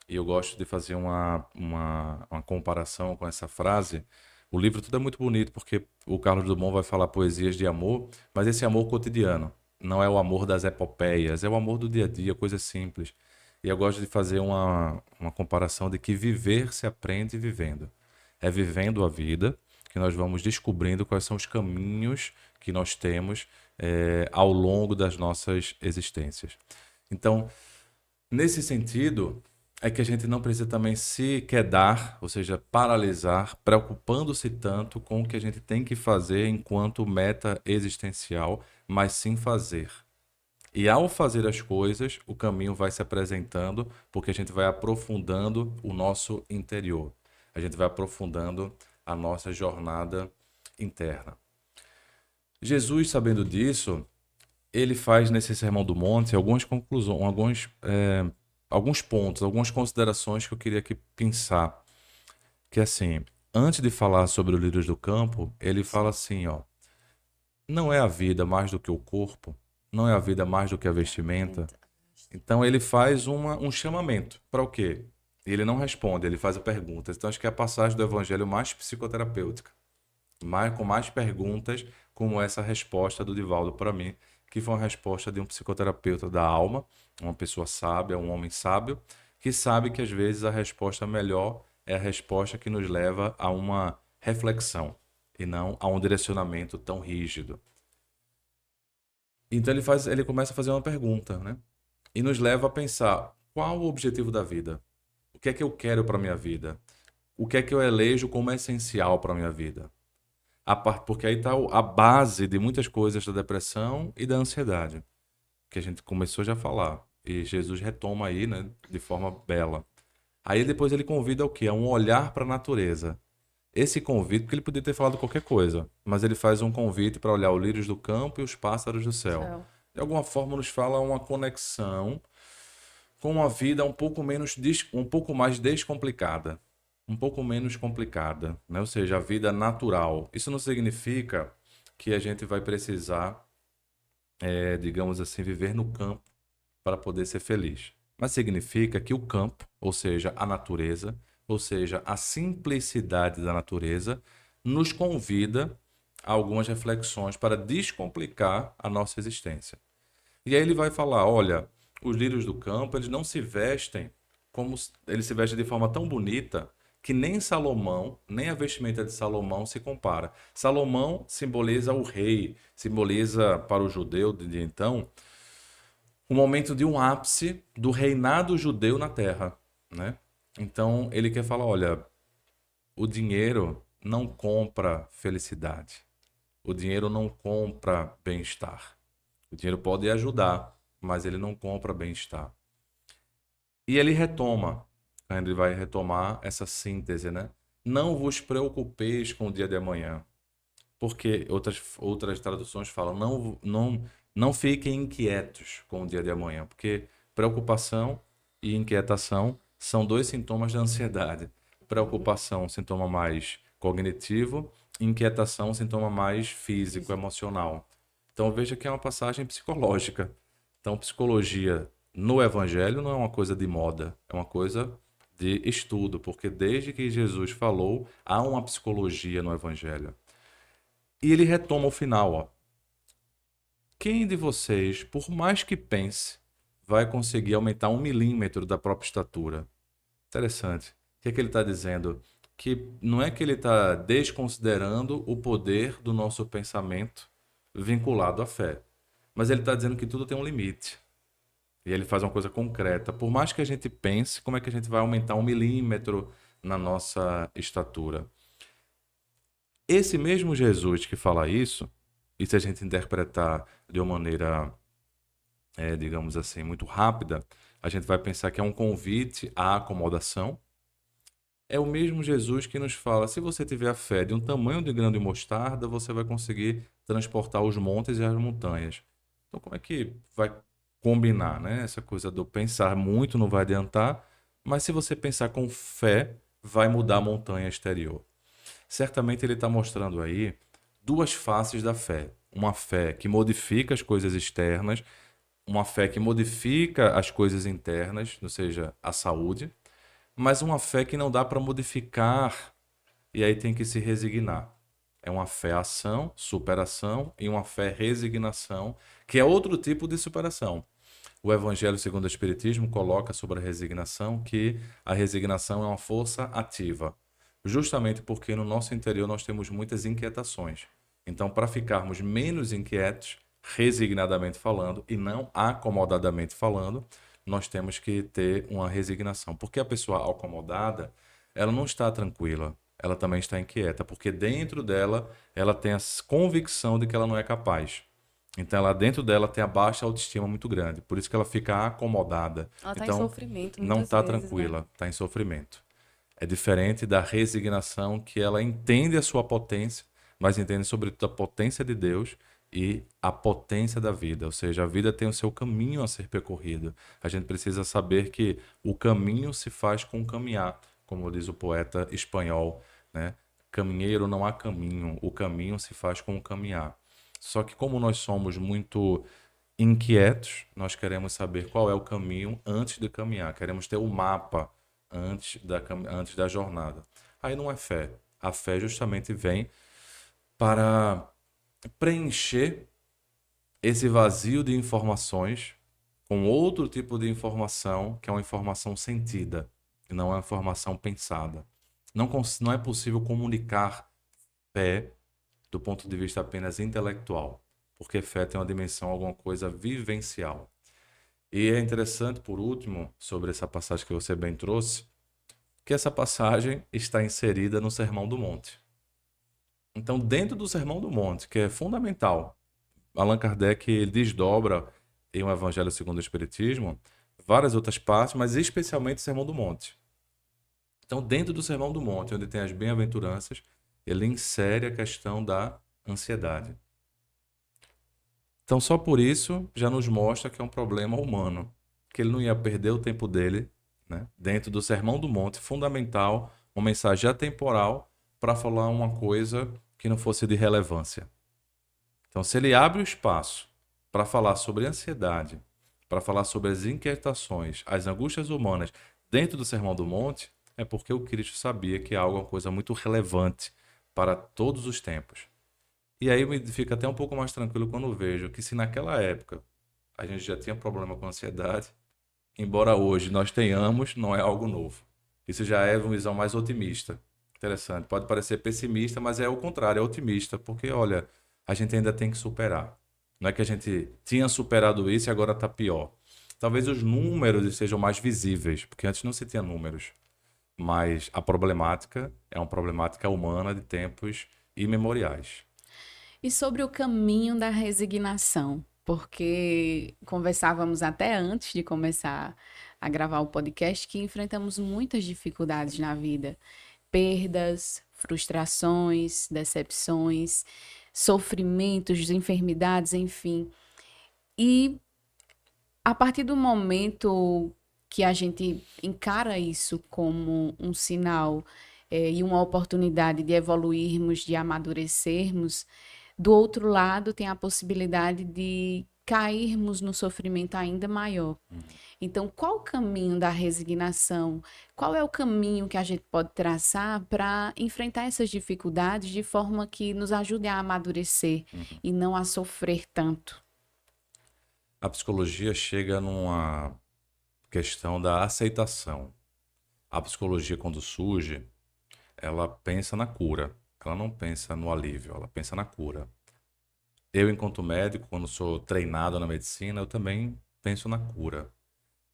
E eu gosto de fazer uma comparação com essa frase. O livro tudo é muito bonito porque o Carlos Drummond vai falar poesias de amor, mas esse amor cotidiano. Não é o amor das epopeias, é o amor do dia a dia, coisa simples. E eu gosto de fazer uma comparação de que viver se aprende vivendo. É vivendo a vida que nós vamos descobrindo quais são os caminhos que nós temos ao longo das nossas existências. Então, nesse sentido, é que a gente não precisa também se quedar, ou seja, paralisar, preocupando-se tanto com o que a gente tem que fazer enquanto meta existencial, mas sim fazer. E ao fazer as coisas, o caminho vai se apresentando, porque a gente vai aprofundando o nosso interior. A gente vai aprofundando a nossa jornada interna. Jesus, sabendo disso, ele faz nesse Sermão do Monte algumas conclusões, alguns pontos, algumas considerações que eu queria aqui pensar. Que assim, antes de falar sobre os lírios do campo, ele fala assim, ó, não é a vida mais do que o corpo, não é a vida mais do que a vestimenta. Então ele faz um chamamento para o quê? E ele não responde, ele faz a pergunta. Então acho que é a passagem do evangelho mais psicoterapêutica, com mais perguntas, como essa resposta do Divaldo para mim, que foi uma resposta de um psicoterapeuta da alma, uma pessoa sábia, um homem sábio, que sabe que às vezes a resposta melhor é a resposta que nos leva a uma reflexão e não a um direcionamento tão rígido. Então ele começa a fazer uma pergunta, né? E nos leva a pensar, qual o objetivo da vida? O que é que eu quero para a minha vida? O que é que eu elejo como essencial para a minha vida? Porque aí está a base de muitas coisas da depressão e da ansiedade, que a gente começou já a falar. E Jesus retoma aí, né, de forma bela. Aí depois ele convida o quê? A um olhar para a natureza. Esse convite, porque ele podia ter falado qualquer coisa, mas ele faz um convite para olhar os lírios do campo e os pássaros do céu. De alguma forma nos fala uma conexão com uma vida um pouco mais descomplicada. Um pouco menos complicada, né? Ou seja, a vida natural. Isso não significa que a gente vai precisar, digamos assim, viver no campo para poder ser feliz. Mas significa que o campo, ou seja, a natureza, ou seja, a simplicidade da natureza, nos convida a algumas reflexões para descomplicar a nossa existência. E aí ele vai falar, olha, os lírios do campo, eles não se vestem como... Eles se vestem de forma tão bonita que nem Salomão, nem a vestimenta de Salomão se compara. Salomão simboliza o rei, simboliza para o judeu de então o momento de um ápice do reinado judeu na terra, né? Então ele quer falar, olha, o dinheiro não compra felicidade. O dinheiro não compra bem-estar. O dinheiro pode ajudar, mas ele não compra bem-estar. E ele retoma, ele vai retomar essa síntese, né? Não vos preocupeis com o dia de amanhã. Porque outras traduções falam, não fiquem inquietos com o dia de amanhã. Porque preocupação e inquietação são dois sintomas da ansiedade. Preocupação, sintoma mais cognitivo, inquietação, sintoma mais físico, emocional. Então veja que é uma passagem psicológica. Então psicologia no Evangelho não é uma coisa de moda, é uma coisa de estudo, porque desde que Jesus falou, há uma psicologia no Evangelho. E ele retoma o final, ó. Quem de vocês, por mais que pense, vai conseguir aumentar 1 milímetro da própria estatura? Interessante. O que é que ele está dizendo? Que não é que ele está desconsiderando o poder do nosso pensamento vinculado à fé, mas ele está dizendo que tudo tem um limite. E ele faz uma coisa concreta. Por mais que a gente pense, como é que a gente vai aumentar 1 milímetro na nossa estatura? Esse mesmo Jesus que fala isso, e se a gente interpretar de uma maneira, digamos assim, muito rápida, a gente vai pensar que é um convite à acomodação. É o mesmo Jesus que nos fala, se você tiver a fé de um tamanho de grão de mostarda, você vai conseguir transportar os montes e as montanhas. Então como é que vai combinar, né? Essa coisa do pensar muito não vai adiantar, mas se você pensar com fé, vai mudar a montanha exterior. Certamente ele está mostrando aí duas faces da fé. Uma fé que modifica as coisas externas, uma fé que modifica as coisas internas, ou seja, a saúde, mas uma fé que não dá para modificar e aí tem que se resignar. É uma fé-ação, superação, e uma fé-resignação, que é outro tipo de superação. O Evangelho segundo o Espiritismo coloca sobre a resignação que a resignação é uma força ativa, justamente porque no nosso interior nós temos muitas inquietações. Então, para ficarmos menos inquietos, resignadamente falando, e não acomodadamente falando, nós temos que ter uma resignação. Porque a pessoa acomodada, ela não está tranquila, ela também está inquieta, porque dentro dela, ela tem a convicção de que ela não é capaz. Então, ela dentro dela tem a baixa autoestima muito grande, por isso que ela fica acomodada. Ela está então, em sofrimento não muitas está vezes, tranquila, né? está em sofrimento. É diferente da resignação, que ela entende a sua potência, mas entende sobretudo a potência de Deus e a potência da vida. Ou seja, a vida tem o seu caminho a ser percorrido. A gente precisa saber que o caminho se faz com caminhar, como diz o poeta espanhol, né? Caminheiro não há caminho, o caminho se faz com caminhar. Só que como nós somos muito inquietos, nós queremos saber qual é o caminho antes de caminhar. Queremos ter o mapa antes da jornada. Aí não é fé. A fé justamente vem para preencher esse vazio de informações com outro tipo de informação, que é uma informação sentida, e não é uma informação pensada. Não é possível comunicar fé do ponto de vista apenas intelectual, porque fé tem uma dimensão, alguma coisa vivencial. E é interessante, por último, sobre essa passagem que você bem trouxe, que essa passagem está inserida no Sermão do Monte. Então, dentro do Sermão do Monte, que é fundamental, Allan Kardec ele desdobra em um Evangelho segundo o Espiritismo várias outras partes, mas especialmente o Sermão do Monte. Então, dentro do Sermão do Monte, onde tem as bem-aventuranças, ele insere a questão da ansiedade. Então, só por isso já nos mostra que é um problema humano, que ele não ia perder o tempo dele, né, dentro do Sermão do Monte, fundamental, uma mensagem atemporal, para falar uma coisa que não fosse de relevância. Então, se ele abre o espaço para falar sobre ansiedade, para falar sobre as inquietações, as angústias humanas dentro do Sermão do Monte, é porque o Cristo sabia que é algo, uma coisa muito relevante para todos os tempos. E aí me fica até um pouco mais tranquilo quando vejo que se naquela época a gente já tinha problema com ansiedade, embora hoje nós tenhamos, não é algo novo. Isso já é uma visão mais otimista. Interessante. Pode parecer pessimista, mas é o contrário, é otimista, porque, olha, a gente ainda tem que superar. Não é que a gente tinha superado isso e agora está pior. Talvez os números sejam mais visíveis, porque antes não se tinha números. mas a problemática é uma problemática humana de tempos imemoriais. E sobre o caminho da resignação, porque conversávamos até antes de começar a gravar o podcast que enfrentamos muitas dificuldades na vida, perdas, frustrações, decepções, sofrimentos, enfermidades, enfim. E a partir do momento que a gente encara isso como um sinal e uma oportunidade de evoluirmos, de amadurecermos, do outro lado tem a possibilidade de cairmos no sofrimento ainda maior. Então, qual o caminho da resignação? Qual é o caminho que a gente pode traçar para enfrentar essas dificuldades de forma que nos ajude a amadurecer e não a sofrer tanto? A psicologia chega numa questão da aceitação. A psicologia, quando surge, ela pensa na cura. Ela não pensa no alívio, ela pensa na cura. Eu, enquanto médico, quando sou treinado na medicina, eu também penso na cura.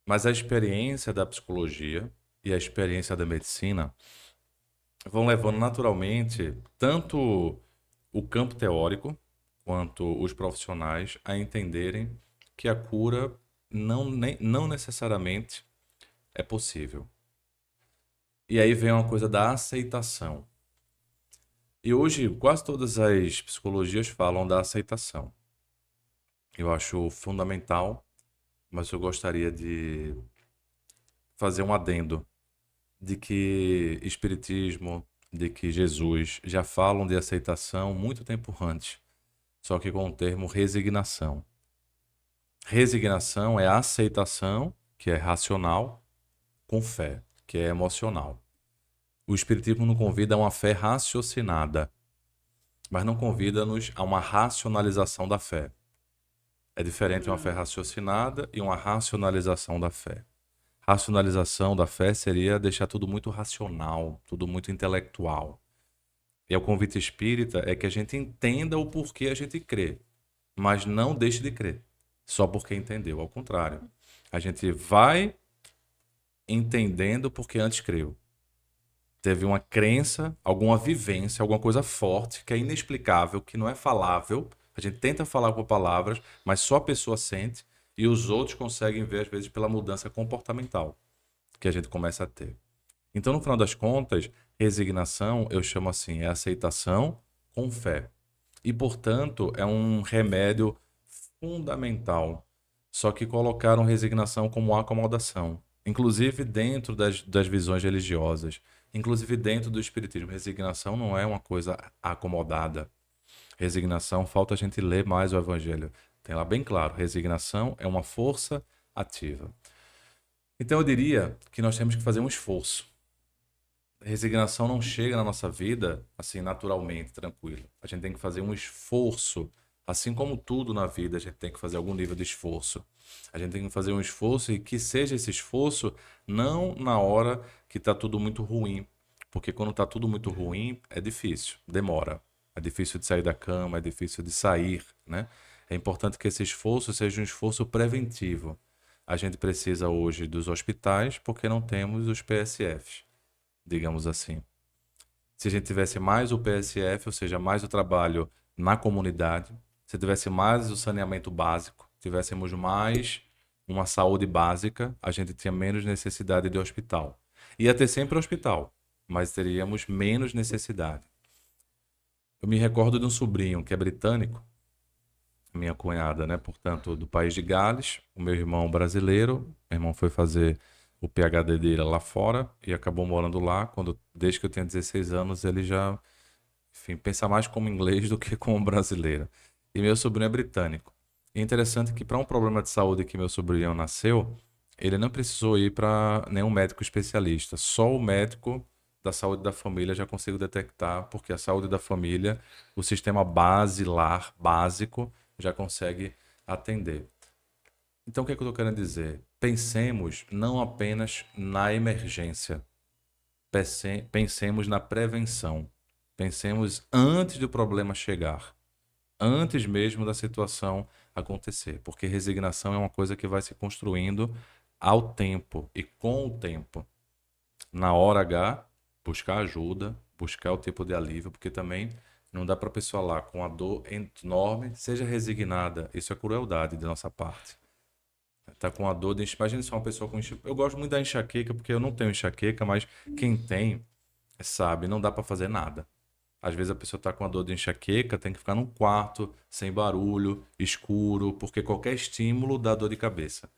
Mas a experiência da psicologia e a experiência da medicina vão levando naturalmente tanto o campo teórico quanto os profissionais a entenderem que a cura não necessariamente é possível. E aí vem uma coisa da aceitação. E hoje quase todas as psicologias falam da aceitação. Eu acho fundamental, mas eu gostaria de fazer um adendo de que Espiritismo, de que Jesus já falam de aceitação muito tempo antes, só que com o termo resignação. Resignação é a aceitação, que é racional, com fé, que é emocional. O Espiritismo nos convida a uma fé raciocinada, mas não convida-nos a uma racionalização da fé. É diferente uma fé raciocinada e uma racionalização da fé. Racionalização da fé seria deixar tudo muito racional, tudo muito intelectual. E o convite espírita é que a gente entenda o porquê a gente crê, mas não deixe de crer, só porque entendeu. Ao contrário, a gente vai entendendo porque antes creu. Teve uma crença, alguma vivência, alguma coisa forte, que é inexplicável, que não é falável. A gente tenta falar com palavras, mas só a pessoa sente e os outros conseguem ver, às vezes, pela mudança comportamental que a gente começa a ter. Então, no final das contas, resignação, eu chamo assim, é aceitação com fé. E, portanto, é um remédio fundamental. Só que colocaram resignação como acomodação. Inclusive dentro das visões religiosas. Inclusive dentro do espiritismo. Resignação não é uma coisa acomodada. Resignação, falta a gente ler mais o Evangelho. Tem lá bem claro, resignação é uma força ativa. Então eu diria que nós temos que fazer um esforço. A resignação não chega na nossa vida assim naturalmente, tranquilo. A gente tem que fazer um esforço. Assim como tudo na vida, a gente tem que fazer algum nível de esforço. A gente tem que fazer um esforço e que seja esse esforço não na hora que está tudo muito ruim. Porque quando está tudo muito ruim, é difícil, demora. É difícil de sair da cama, é difícil de sair, né? É importante que esse esforço seja um esforço preventivo. A gente precisa hoje dos hospitais porque não temos os PSFs, digamos assim. Se a gente tivesse mais o PSF, ou seja, mais o trabalho na comunidade, se tivesse mais o saneamento básico, tivéssemos mais uma saúde básica, a gente tinha menos necessidade de hospital. Ia ter sempre hospital, mas teríamos menos necessidade. Eu me recordo de um sobrinho que é britânico, minha cunhada, né? Portanto, do país de Gales, o meu irmão brasileiro. Meu irmão foi fazer o PhD dele lá fora e acabou morando lá. Desde que eu tinha 16 anos, ele já, enfim, pensa mais como inglês do que como brasileiro. E meu sobrinho é britânico. E é interessante que para um problema de saúde que meu sobrinho nasceu, ele não precisou ir para nenhum médico especialista. Só o médico da saúde da família já conseguiu detectar, porque a saúde da família, o sistema basilar, básico, já consegue atender. Então, o que é que eu estou querendo dizer? Pensemos não apenas na emergência. Pensemos na prevenção. Pensemos antes do problema chegar. Antes mesmo da situação acontecer. Porque resignação é uma coisa que vai se construindo ao tempo e com o tempo. na hora H, buscar ajuda, buscar o tipo de alívio, porque também não dá para a pessoa lá com a dor enorme, seja resignada. Isso é crueldade de nossa parte. Tá com a dor de... Imagina só uma pessoa com enxaqueca. Eu gosto muito da enxaqueca, porque eu não tenho enxaqueca, mas quem tem, sabe, não dá para fazer nada. Às vezes a pessoa tá com a dor de enxaqueca, tem que ficar num quarto, sem barulho, escuro, porque qualquer estímulo dá dor de cabeça.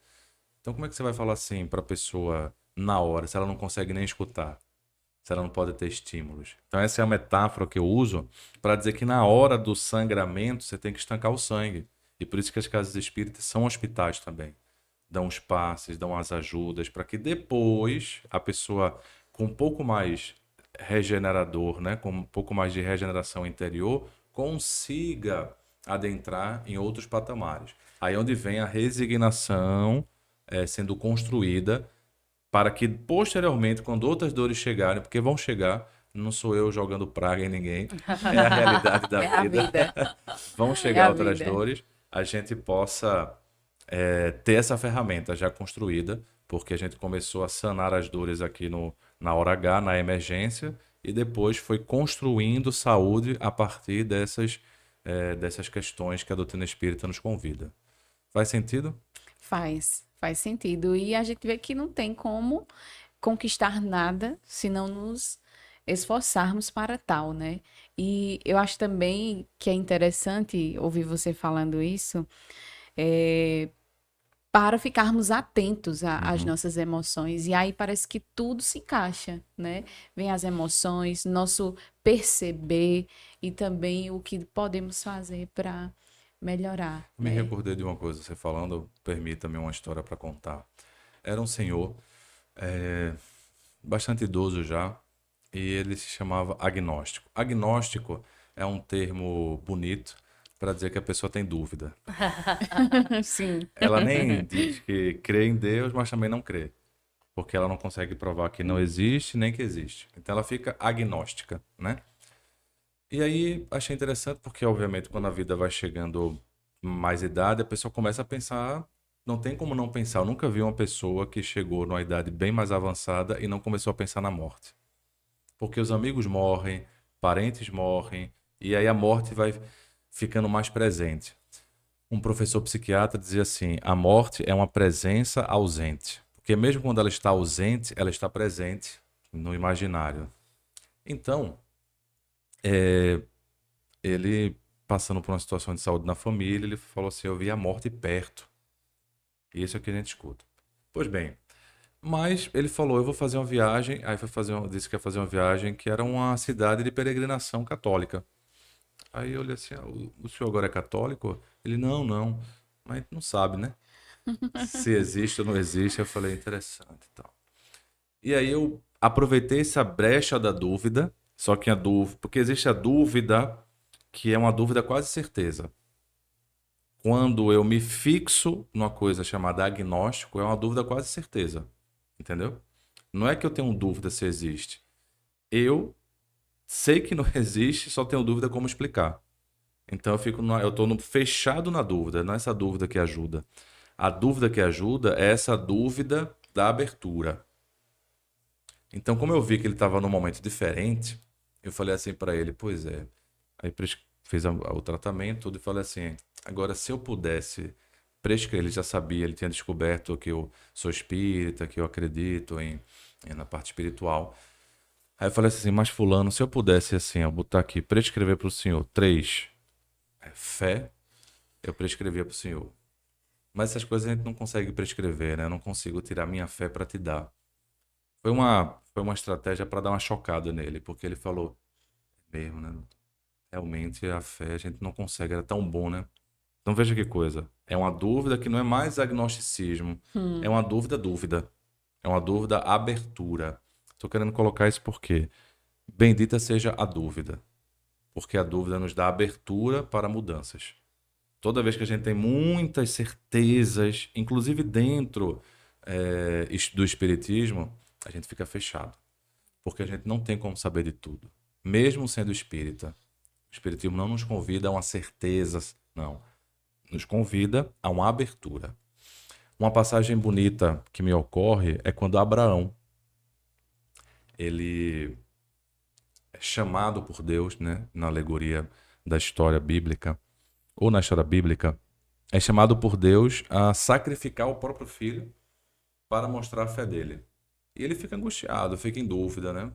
Então como é que você vai falar assim para a pessoa na hora, se ela não consegue nem escutar? Se ela não pode ter estímulos. Então essa é a metáfora que eu uso para dizer que na hora do sangramento você tem que estancar o sangue. E por isso que as casas espíritas são hospitais também. Dão os passes, dão as ajudas, para que depois a pessoa com um pouco mais regenerador, né, com um pouco mais de regeneração interior, consiga adentrar em outros patamares. Aí é onde vem a resignação sendo construída para que posteriormente, quando outras dores chegarem, porque vão chegar, não sou eu jogando praga em ninguém, é a realidade da É a vida. vida. Vão É chegar a outras vida. dores, a gente possa ter essa ferramenta já construída, porque a gente começou a sanar as dores aqui na hora H, na emergência, e depois foi construindo saúde a partir dessas questões que a doutrina espírita nos convida. Faz sentido? Faz sentido. E a gente vê que não tem como conquistar nada se não nos esforçarmos para tal, né? E eu acho também que é interessante ouvir você falando isso, para ficarmos atentos às nossas emoções. E aí parece que tudo se encaixa, né? Vem as emoções, nosso perceber e também o que podemos fazer para melhorar, Me né? recordei de uma coisa, você falando, permita-me uma história para contar. Era um senhor, bastante idoso já, e ele se chamava agnóstico. Agnóstico é um termo bonito para dizer que a pessoa tem dúvida. Sim. Ela nem diz que crê em Deus, mas também não crê, porque ela não consegue provar que não existe nem que existe. Então ela fica agnóstica, né? E aí achei interessante porque, obviamente, quando a vida vai chegando mais idade, a pessoa começa a pensar. Não tem como não pensar. Eu nunca vi uma pessoa que chegou numa idade bem mais avançada e não começou a pensar na morte. Porque os amigos morrem, parentes morrem, e aí a morte vai ficando mais presente. Um professor psiquiatra dizia assim: a morte é uma presença ausente. Porque mesmo quando ela está ausente, ela está presente no imaginário. Então, ele, passando por uma situação de saúde na família, ele falou assim: eu vi a morte perto. E isso é o que a gente escuta. Pois bem, mas ele falou: eu vou fazer uma viagem. Aí disse que ia fazer uma viagem que era uma cidade de peregrinação católica. Aí eu olhei assim: o senhor agora é católico? Ele: não, mas não sabe, né? Se existe ou não existe. Eu falei: interessante, então. E aí eu aproveitei essa brecha da dúvida, só que a dúvida, porque existe a dúvida que é uma dúvida quase certeza. Quando eu me fixo numa coisa chamada agnóstico, é uma dúvida quase certeza. Entendeu? Não é que eu tenho dúvida se existe. Eu sei que não existe, só tenho dúvida como explicar. Então eu estou fechado na dúvida, não é essa dúvida que ajuda. A dúvida que ajuda é essa dúvida da abertura. Então, como eu vi que ele estava num momento diferente, eu falei assim para ele: pois é. Aí fiz o tratamento tudo, e falei assim: agora, se eu pudesse prescrever, ele já sabia, ele tinha descoberto que eu sou espírita, que eu acredito na parte espiritual. Aí eu falei assim: mas fulano, se eu pudesse assim, eu botar aqui, prescrever para o senhor 3, fé, eu prescrevia para o senhor. Mas essas coisas a gente não consegue prescrever, né? Eu não consigo tirar minha fé para te dar. Foi uma estratégia para dar uma chocada nele, porque ele falou: mesmo, né? Realmente a fé a gente não consegue, era tão bom, né? Então veja que coisa. É uma dúvida que não é mais agnosticismo, é uma dúvida. É uma dúvida abertura. Estou querendo colocar isso porque bendita seja a dúvida, porque a dúvida nos dá abertura para mudanças. Toda vez que a gente tem muitas certezas, inclusive dentro do espiritismo, a gente fica fechado, porque a gente não tem como saber de tudo. Mesmo sendo espírita, o espiritismo não nos convida a uma certeza, não. Nos convida a uma abertura. Uma passagem bonita que me ocorre é quando Abraão, ele é chamado por Deus, né, na alegoria da história bíblica, ou na história bíblica, é chamado por Deus a sacrificar o próprio filho para mostrar a fé dele. E ele fica angustiado, fica em dúvida, né?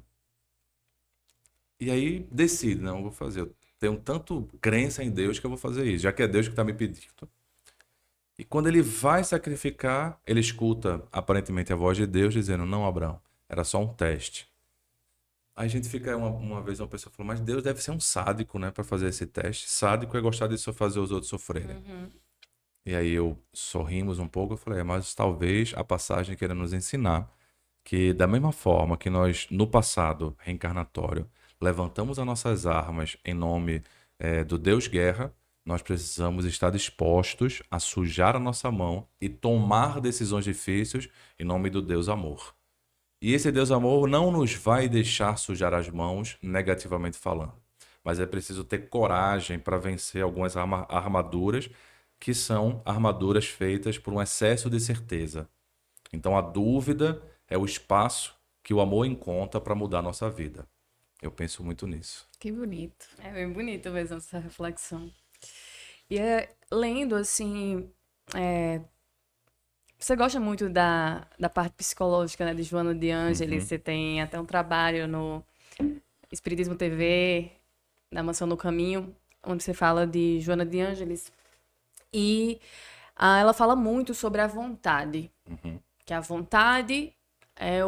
E aí decide, não, eu vou fazer. Eu tenho tanto crença em Deus que eu vou fazer isso, já que é Deus que está me pedindo. E quando ele vai sacrificar, ele escuta aparentemente a voz de Deus dizendo, não, Abraão, era só um teste. Aí a gente fica, uma vez uma pessoa falou, mas Deus deve ser um sádico, né, para fazer esse teste. Sádico é gostar de só fazer os outros sofrerem. E aí sorrimos um pouco, eu falei, mas talvez a passagem queira nos ensinar que da mesma forma que nós, no passado reencarnatório, levantamos as nossas armas em nome do Deus Guerra, nós precisamos estar dispostos a sujar a nossa mão e tomar decisões difíceis em nome do Deus Amor. E esse Deus Amor não nos vai deixar sujar as mãos, negativamente falando. Mas é preciso ter coragem para vencer algumas armaduras que são armaduras feitas por um excesso de certeza. Então a dúvida é o espaço que o amor encontra para mudar a nossa vida. Eu penso muito nisso. Que bonito. É bem bonito mesmo essa reflexão. E lendo, assim, você gosta muito da parte psicológica, né, de Joana de Ângelis, você tem até um trabalho no Espiritismo TV, na Mansão do Caminho, onde você fala de Joana de Ângelis. E ela fala muito sobre a vontade, que a vontade é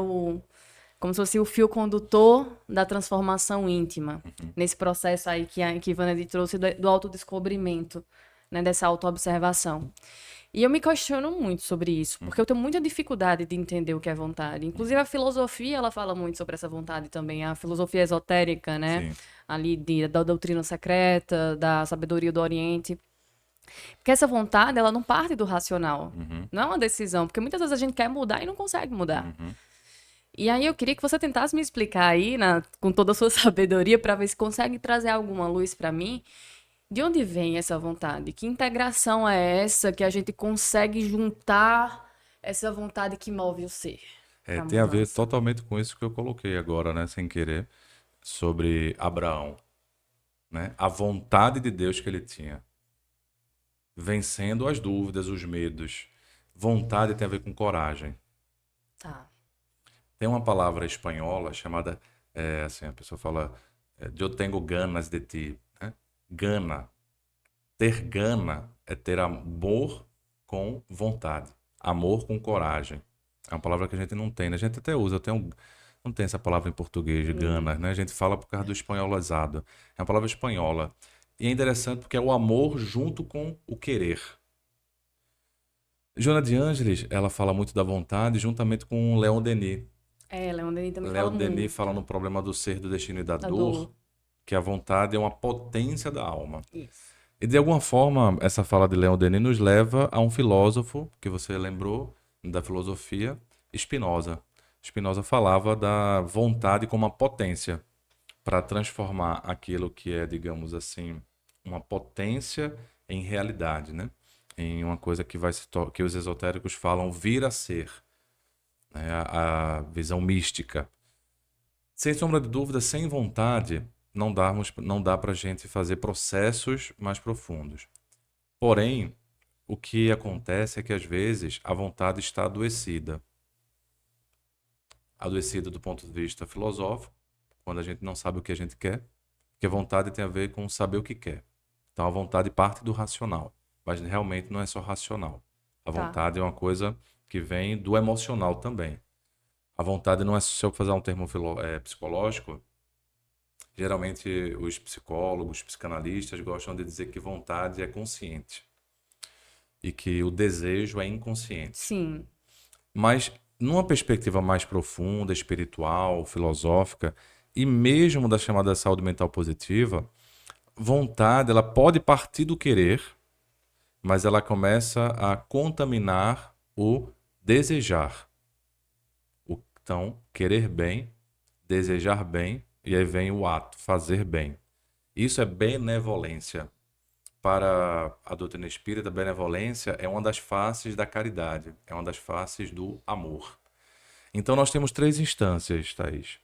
como se fosse o fio condutor da transformação íntima, nesse processo aí que Ivana trouxe do autodescobrimento, né, dessa autoobservação. E eu me questiono muito sobre isso, porque eu tenho muita dificuldade de entender o que é vontade. Inclusive a filosofia, ela fala muito sobre essa vontade também, a filosofia esotérica, né, Sim. ali da doutrina secreta, da sabedoria do Oriente. Porque essa vontade, ela não parte do racional, não é uma decisão, porque muitas vezes a gente quer mudar e não consegue mudar. E aí eu queria que você tentasse me explicar aí, com toda a sua sabedoria, para ver se consegue trazer alguma luz para mim, de onde vem essa vontade? Que integração é essa que a gente consegue juntar essa vontade que move o ser? Tem a ver totalmente com isso que eu coloquei agora, né, sem querer, sobre Abraão, né? A vontade de Deus que ele tinha, vencendo as dúvidas, os medos. Vontade tem a ver com coragem. Tá. Tem uma palavra espanhola chamada, assim, a pessoa fala, eu tenho ganas de ti, né? Gana. Ter gana é ter amor com vontade, amor com coragem. É uma palavra que a gente não tem, né? A gente até usa, não tem essa palavra em português, ganas, né? A gente fala por causa do espanholizado. É uma palavra espanhola. E é interessante porque é o amor junto com o querer. Joana de Ângelis, ela fala muito da vontade juntamente com Leon Denis. Leon Denis também Leon fala Denis muito. fala no problema do ser, do destino e da Da dor, dor. que a vontade é uma potência da alma. Isso. E de alguma forma, essa fala de Leon Denis nos leva a um filósofo, que você lembrou, da filosofia, Spinoza. Spinoza falava da vontade como uma potência para transformar aquilo que é, digamos assim, uma potência em realidade, né? Em uma coisa que que os esotéricos falam vir a ser, né? A visão mística. Sem sombra de dúvida, sem vontade, não dá para a gente fazer processos mais profundos. Porém, o que acontece é que às vezes a vontade está adoecida. Adoecida do ponto de vista filosófico, quando a gente não sabe o que a gente quer, porque a vontade tem a ver com saber o que quer. Então a vontade parte do racional, mas realmente não é só racional. A vontade é uma coisa que vem do emocional também. A vontade não é, se eu fazer um termo psicológico, geralmente os psicólogos, os psicanalistas gostam de dizer que vontade é consciente e que o desejo é inconsciente. Sim. Mas numa perspectiva mais profunda, espiritual, filosófica e mesmo da chamada saúde mental positiva, vontade ela pode partir do querer, mas ela começa a contaminar o desejar. Então, querer bem, desejar bem, e aí vem o ato, fazer bem. Isso é benevolência. Para a doutrina espírita, a benevolência é uma das faces da caridade, é uma das faces do amor. Então nós temos 3 instâncias, Thaís.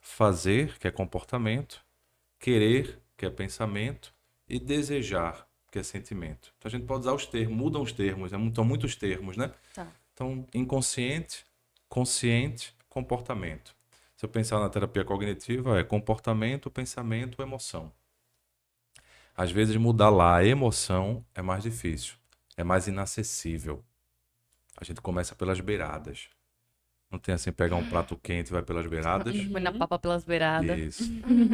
fazer, que é comportamento, querer, que é pensamento, e desejar, que é sentimento. Então a gente pode usar os termos, mudam os termos, são muitos termos, né? Tá. Então, inconsciente, consciente, comportamento. Se eu pensar na terapia cognitiva, é comportamento, pensamento, emoção. Às vezes mudar lá a emoção é mais difícil, é mais inacessível. A gente começa pelas beiradas. Não tem assim, pegar um prato quente e vai pelas beiradas. Põe na papa pelas beiradas. Isso.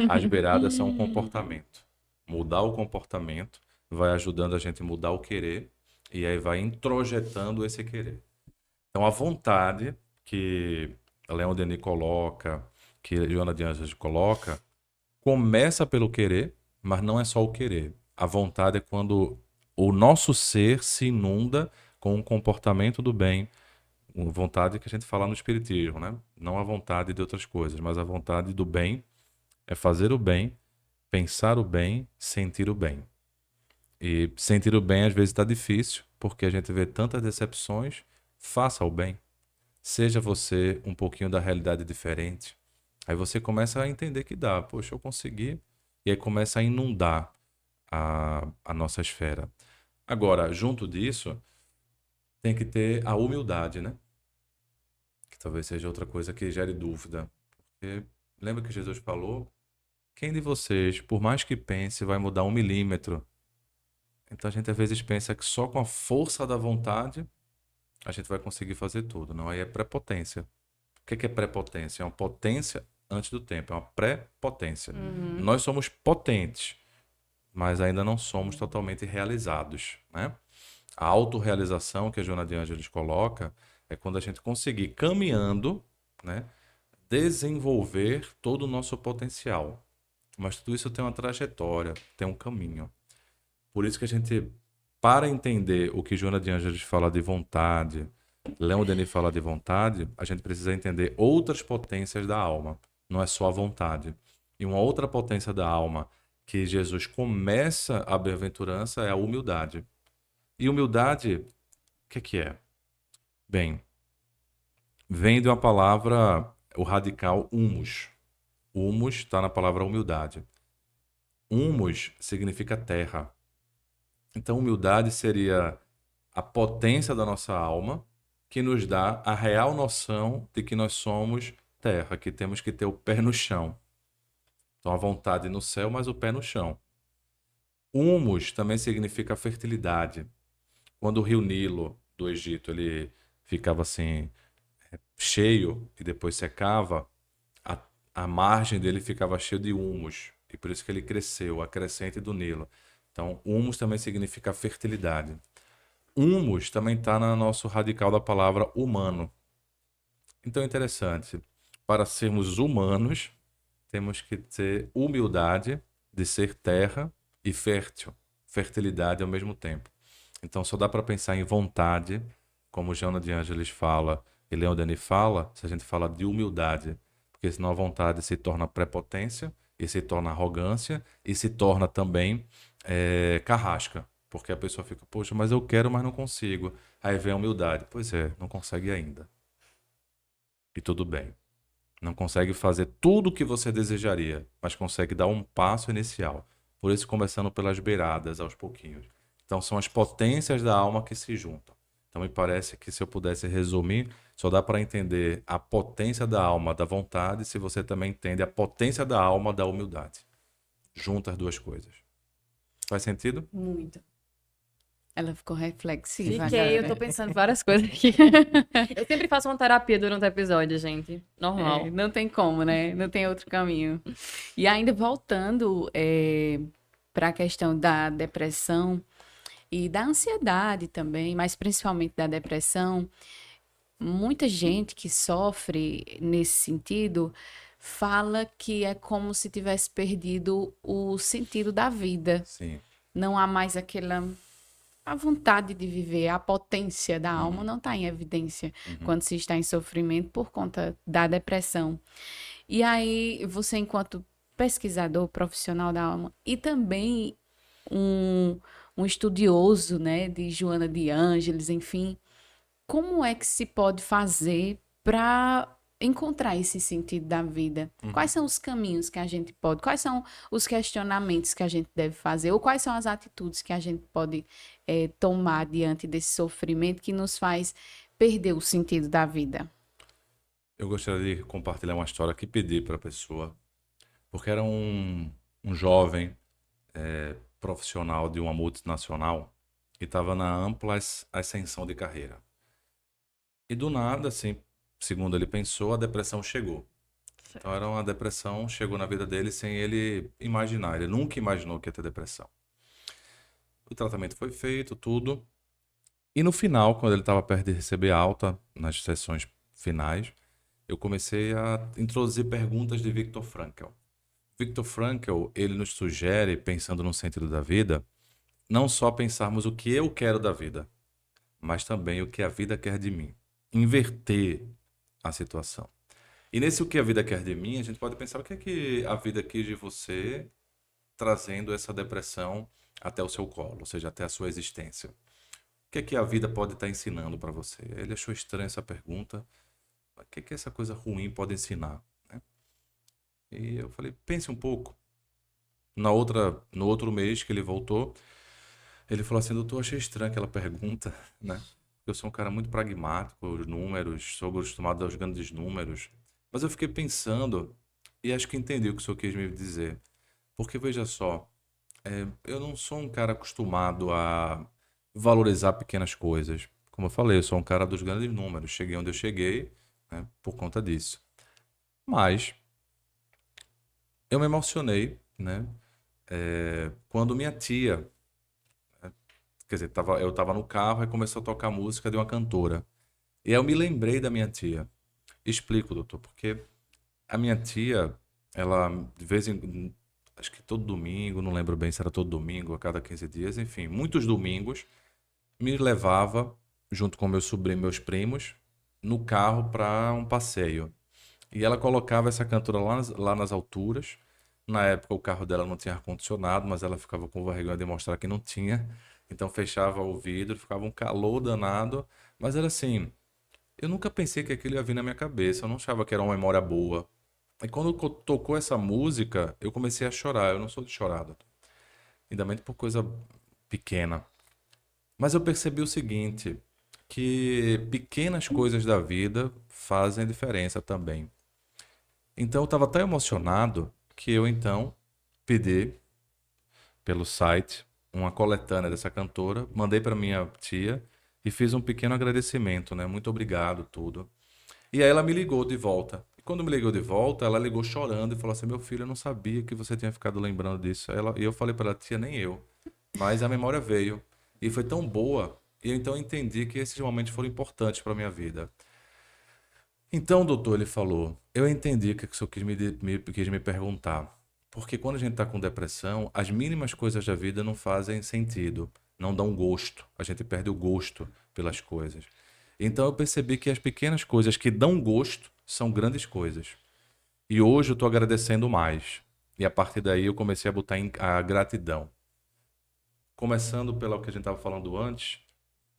As beiradas são um comportamento. Mudar o comportamento vai ajudando a gente a mudar o querer e aí vai introjetando esse querer. Então, a vontade que Leon Denis coloca, que Joana de Ângeles coloca, começa pelo querer, mas não é só o querer. A vontade é quando o nosso ser se inunda com um comportamento do bem, uma vontade que a gente fala no espiritismo, né? Não a vontade de outras coisas, mas a vontade do bem é fazer o bem, pensar o bem, sentir o bem. E sentir o bem às vezes está difícil, porque a gente vê tantas decepções. Faça o bem. Seja você um pouquinho da realidade diferente. Aí você começa a entender que dá. Poxa, eu consegui. E aí começa a inundar a nossa esfera. Agora, junto disso, tem que ter a humildade, né? Que talvez seja outra coisa que gere dúvida. Porque lembra que Jesus falou? Quem de vocês, por mais que pense, vai mudar 1 milímetro? Então a gente às vezes pensa que só com a força da vontade a gente vai conseguir fazer tudo. Não, aí é prepotência. O que é prepotência? É uma potência antes do tempo, é uma pré-potência. Nós somos potentes, mas ainda não somos totalmente realizados, né? A autorrealização que a Joana de Ângeles coloca é quando a gente conseguir, caminhando, né, desenvolver todo o nosso potencial. Mas tudo isso tem uma trajetória, tem um caminho. Por isso que a gente, para entender o que Joana de Ângeles fala de vontade, Leon Denis fala de vontade, a gente precisa entender outras potências da alma. Não é só a vontade. E uma outra potência da alma que Jesus começa a bem-aventurança é a humildade. E humildade, o que é? Bem, vem de uma palavra, o radical humus. Humus está na palavra humildade. Humus significa terra. Então, humildade seria a potência da nossa alma que nos dá a real noção de que nós somos terra, que temos que ter o pé no chão. Então, a vontade no céu, mas o pé no chão. Humus também significa fertilidade. Quando o rio Nilo do Egito ele ficava assim cheio e depois secava, a margem dele ficava cheia de humus. E por isso que ele cresceu, a crescente do Nilo. Então, humus também significa fertilidade. Humus também está no nosso radical da palavra humano. Então é interessante. Para sermos humanos, temos que ter humildade de ser terra e fértil. Fertilidade ao mesmo tempo. Então só dá para pensar em vontade, como Joana de Ângeles fala e Leon Denis fala, se a gente fala de humildade. Porque senão a vontade se torna prepotência, e se torna arrogância, e se torna também carrasca. Porque a pessoa fica, poxa, mas eu quero, mas não consigo. Aí vem a humildade. Pois é, não consegue ainda. E tudo bem. Não consegue fazer tudo o que você desejaria, mas consegue dar um passo inicial. Por isso, começando pelas beiradas, aos pouquinhos. Então, são as potências da alma que se juntam. Então, me parece que se eu pudesse resumir, só dá para entender a potência da alma da vontade se você também entende a potência da alma da humildade. Junta as duas coisas. Faz sentido? Muito. Ela ficou reflexiva. Fiquei, eu tô pensando várias coisas aqui. Eu sempre faço uma terapia durante o episódio, gente. Normal. Não tem como, né? Não tem outro caminho. E ainda voltando para a questão da depressão e da ansiedade também, mas principalmente da depressão, muita gente que sofre nesse sentido fala que é como se tivesse perdido o sentido da vida. Sim. Não há mais a vontade de viver, a potência da alma não está em evidência quando se está em sofrimento por conta da depressão. E aí, você, enquanto pesquisador profissional da alma e também um estudioso, né, de Joana de Ângeles, enfim, como é que se pode fazer para encontrar esse sentido da vida? Quais são os caminhos que a gente pode, quais são os questionamentos que a gente deve fazer, ou quais são as atitudes que a gente pode tomar diante desse sofrimento que nos faz perder o sentido da vida? Eu gostaria de compartilhar uma história que pedi para a pessoa, porque era um jovem profissional de uma multinacional que estava na ampla ascensão de carreira. E do nada, assim, segundo ele pensou, a depressão chegou. Então era uma depressão, chegou na vida dele sem ele imaginar. Ele nunca imaginou que ia ter depressão. O tratamento foi feito, tudo. E no final, quando ele estava perto de receber alta, nas sessões finais, eu comecei a introduzir perguntas de Viktor Frankl. Viktor Frankl, ele nos sugere, pensando no sentido da vida, não só pensarmos o que eu quero da vida, mas também o que a vida quer de mim. Inverter a situação. E nesse o que a vida quer de mim, a gente pode pensar o que é que a vida quis de você trazendo essa depressão até o seu colo, ou seja, até a sua existência. O que é que a vida pode estar ensinando para você? Ele achou estranha essa pergunta. O que é que essa coisa ruim pode ensinar? Né? E eu falei, pense um pouco. No outro mês que ele voltou, ele falou assim, doutor, achei estranha aquela pergunta, né? Eu sou um cara muito pragmático, os números, sou acostumado aos grandes números. Mas eu fiquei pensando e acho que entendi o que o senhor quis me dizer. Porque, veja só, eu não sou um cara acostumado a valorizar pequenas coisas. Como eu falei, eu sou um cara dos grandes números. Cheguei onde eu cheguei, né, por conta disso. Mas eu me emocionei, né, quando minha tia... Quer dizer, eu estava no carro e começou a tocar música de uma cantora. E aí eu me lembrei da minha tia. Explico, doutor, porque a minha tia, ela, de vez em... Acho que todo domingo, não lembro bem se era todo domingo, a cada 15 dias, enfim, muitos domingos, me levava, junto com meus primos, no carro para um passeio. E ela colocava essa cantora lá nas alturas. Na época o carro dela não tinha ar-condicionado, mas ela ficava com vergonha de mostrar que não tinha. Então fechava o vidro, ficava um calor danado. Mas era assim, eu nunca pensei que aquilo ia vir na minha cabeça. Eu não achava que era uma memória boa. E quando tocou essa música, eu comecei a chorar. Eu não sou de chorada. Ainda mais por coisa pequena. Mas eu percebi o seguinte, que pequenas coisas da vida fazem diferença também. Então eu estava tão emocionado que eu então pedi pelo site uma coletânea dessa cantora, mandei para minha tia e fiz um pequeno agradecimento, né? Muito obrigado, tudo. E aí ela me ligou de volta. E quando me ligou de volta, ela ligou chorando e falou assim, meu filho, eu não sabia que você tinha ficado lembrando disso. E eu falei para ela, tia, nem eu. Mas a memória veio. E foi tão boa, e eu então entendi que esses momentos foram importantes para minha vida. Então, doutor, ele falou, eu entendi o que o senhor quis me perguntar. Porque quando a gente está com depressão, as mínimas coisas da vida não fazem sentido, não dão gosto. A gente perde o gosto pelas coisas. Então eu percebi que as pequenas coisas que dão gosto são grandes coisas. E hoje eu estou agradecendo mais. E a partir daí eu comecei a botar a gratidão. Começando pelo que a gente estava falando antes,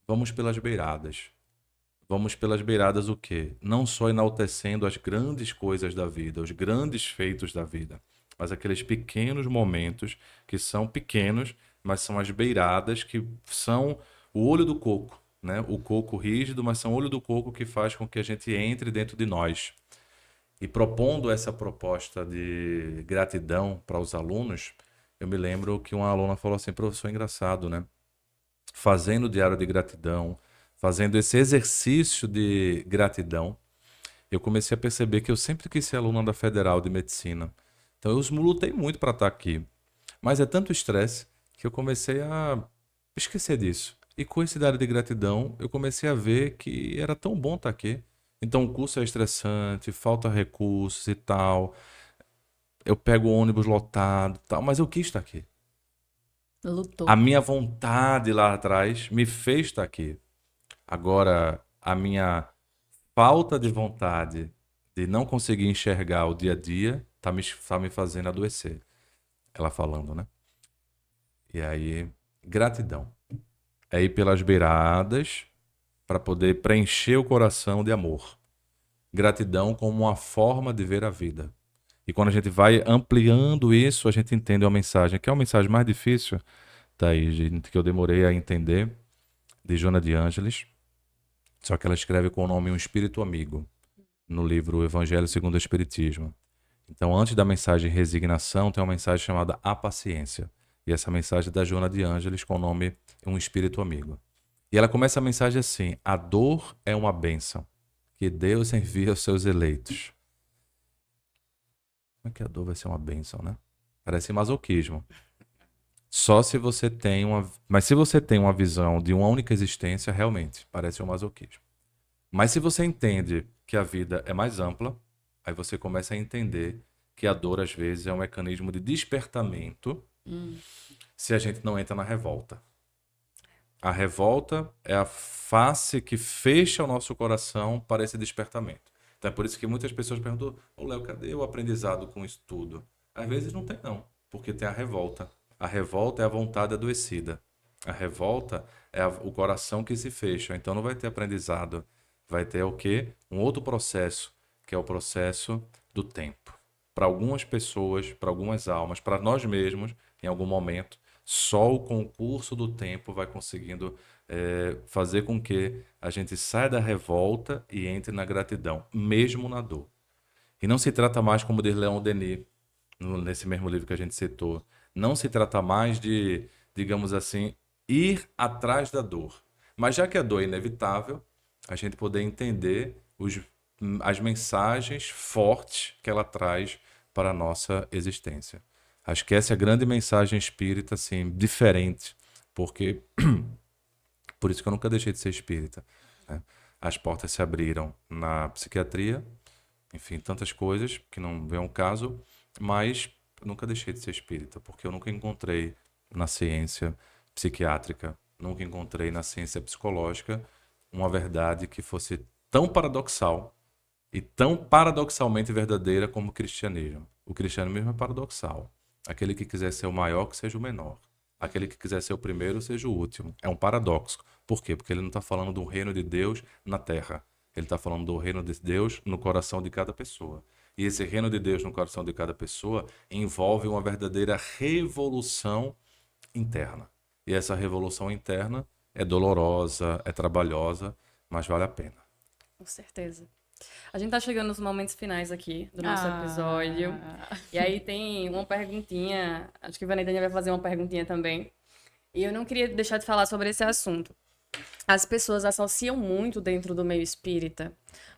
vamos pelas beiradas. Vamos pelas beiradas o quê? Não só enaltecendo as grandes coisas da vida, os grandes feitos da vida, mas aqueles pequenos momentos que são pequenos, mas são as beiradas que são o olho do coco, né? O coco rígido, mas são o olho do coco que faz com que a gente entre dentro de nós. E propondo essa proposta de gratidão para os alunos, eu me lembro que uma aluna falou assim, professor, é engraçado, né? Fazendo o diário de gratidão, fazendo esse exercício de gratidão, eu comecei a perceber que eu sempre quis ser aluna da Federal de Medicina. Então eu lutei muito para estar aqui. Mas é tanto estresse que eu comecei a esquecer disso. E com esse diário de gratidão, eu comecei a ver que era tão bom estar aqui. Então o curso é estressante, falta recursos e tal. Eu pego o ônibus lotado e tal, mas eu quis estar aqui. Lutou. A minha vontade lá atrás me fez estar aqui. Agora, a minha falta de vontade de não conseguir enxergar o dia a dia tá me fazendo adoecer. Ela falando, né? E aí, gratidão. É ir pelas beiradas para poder preencher o coração de amor. gratidão como uma forma de ver a vida. E quando a gente vai ampliando isso, a gente entende uma mensagem, que é uma mensagem mais difícil, Thaís, que eu demorei a entender, de Joana de Ângeles. Só que ela escreve com o nome Um Espírito Amigo, no livro Evangelho segundo o Espiritismo. Então, antes da mensagem resignação, tem uma mensagem chamada A Paciência. E essa mensagem é da Joana de Ângeles com o nome Um Espírito Amigo. E ela começa a mensagem assim: a dor é uma bênção que Deus envia aos seus eleitos. Como é que a dor vai ser uma bênção, né? Parece masoquismo. Só se você tem uma... Mas se você tem uma visão de uma única existência, realmente, parece um masoquismo. Mas se você entende que a vida é mais ampla, aí você começa a entender que a dor, às vezes, é um mecanismo de despertamento se a gente não entra na revolta. A revolta é a face que fecha o nosso coração para esse despertamento. Então é por isso que muitas pessoas perguntam: ô Léo, cadê o aprendizado com isso tudo? Às vezes não tem não, porque tem a revolta. A revolta é a vontade adoecida. A revolta é o coração que se fecha. Então não vai ter aprendizado. Vai ter o quê? Um outro processo, que é o processo do tempo. Para algumas pessoas, para algumas almas, para nós mesmos, em algum momento, só o concurso do tempo vai conseguindo fazer com que a gente saia da revolta e entre na gratidão, mesmo na dor. E não se trata mais, como diz Leon Denis, nesse mesmo livro que a gente citou, não se trata mais de, digamos assim, ir atrás da dor. Mas já que a dor é inevitável, a gente poder entender as mensagens fortes que ela traz para a nossa existência. Acho que essa é a grande mensagem espírita, assim, diferente, porque por isso que eu nunca deixei de ser espírita, né? As portas se abriram na psiquiatria, enfim, tantas coisas que não vem ao caso, mas eu nunca deixei de ser espírita, porque eu nunca encontrei na ciência psiquiátrica, nunca encontrei na ciência psicológica uma verdade que fosse tão paradoxal e tão paradoxalmente verdadeira como o cristianismo. O cristianismo é paradoxal. Aquele que quiser ser o maior, que seja o menor. Aquele que quiser ser o primeiro, seja o último. É um paradoxo. Por quê? Porque ele não está falando do reino de Deus na terra. Ele está falando do reino de Deus no coração de cada pessoa. E esse reino de Deus no coração de cada pessoa envolve uma verdadeira revolução interna. E essa revolução interna é dolorosa, é trabalhosa, mas vale a pena. Com certeza. A gente tá chegando nos momentos finais aqui do nosso episódio. E aí tem uma perguntinha, acho que a Vanedânia vai fazer uma perguntinha também. E eu não queria deixar de falar sobre esse assunto. As pessoas associam muito dentro do meio espírita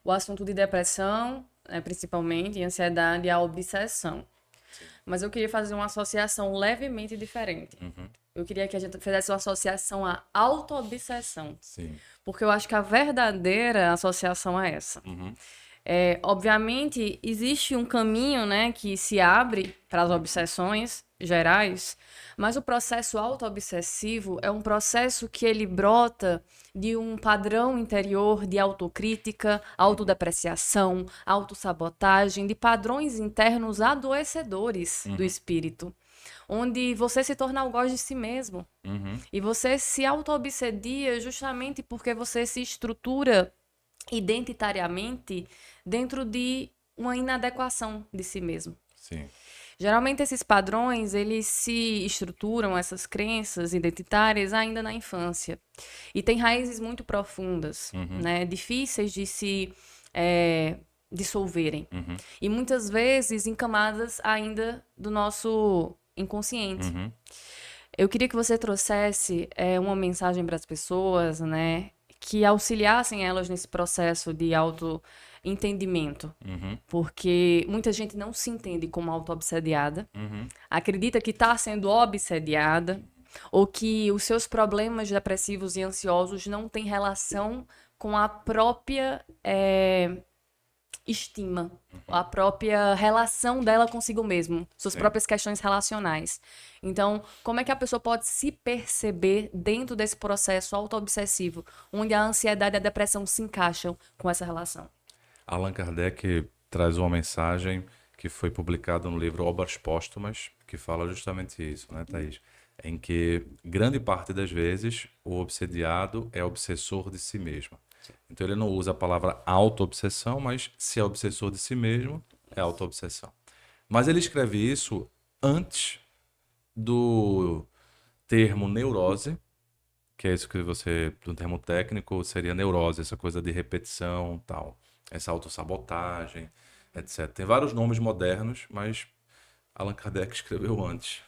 o assunto de depressão, principalmente, ansiedade, à obsessão. Mas eu queria fazer uma associação levemente diferente. Eu queria que a gente fizesse uma associação à auto-obsessão. Sim. Porque eu acho que a verdadeira associação é essa. Obviamente, existe um caminho, né, que se abre para as obsessões gerais, mas o processo auto-obsessivo é um processo que ele brota de um padrão interior de autocrítica, autodepreciação, autossabotagem, de padrões internos adoecedores do espírito, onde você se torna algoz de si mesmo. E você se auto-obsedia justamente porque você se estrutura identitariamente dentro de uma inadequação de si mesmo. Sim. Geralmente esses padrões, eles se estruturam, essas crenças identitárias, ainda na infância. E tem raízes muito profundas, né? Difíceis de se dissolverem. E muitas vezes encamadas ainda do nosso inconsciente. Eu queria que você trouxesse uma mensagem para as pessoas, né? Que auxiliassem elas nesse processo de autoentendimento. Porque muita gente não se entende como auto-obsediada, acredita que está sendo obsediada, ou que os seus problemas depressivos e ansiosos não têm relação com a própria estima, a própria relação dela consigo mesmo, suas próprias questões relacionais. Então, como é que a pessoa pode se perceber dentro desse processo auto-obsessivo, onde a ansiedade e a depressão se encaixam com essa relação? Allan Kardec traz uma mensagem que foi publicada no livro Obras Póstumas, que fala justamente isso, né, Thaís? Em que grande parte das vezes o obsediado é obsessor de si mesmo. Então ele não usa a palavra auto-obsessão, mas se é obsessor de si mesmo, é auto-obsessão. Mas ele escreve isso antes do termo neurose, que é isso que você, do termo técnico, seria neurose, essa coisa de repetição, tal, essa autossabotagem, etc. Tem vários nomes modernos, mas Allan Kardec escreveu antes.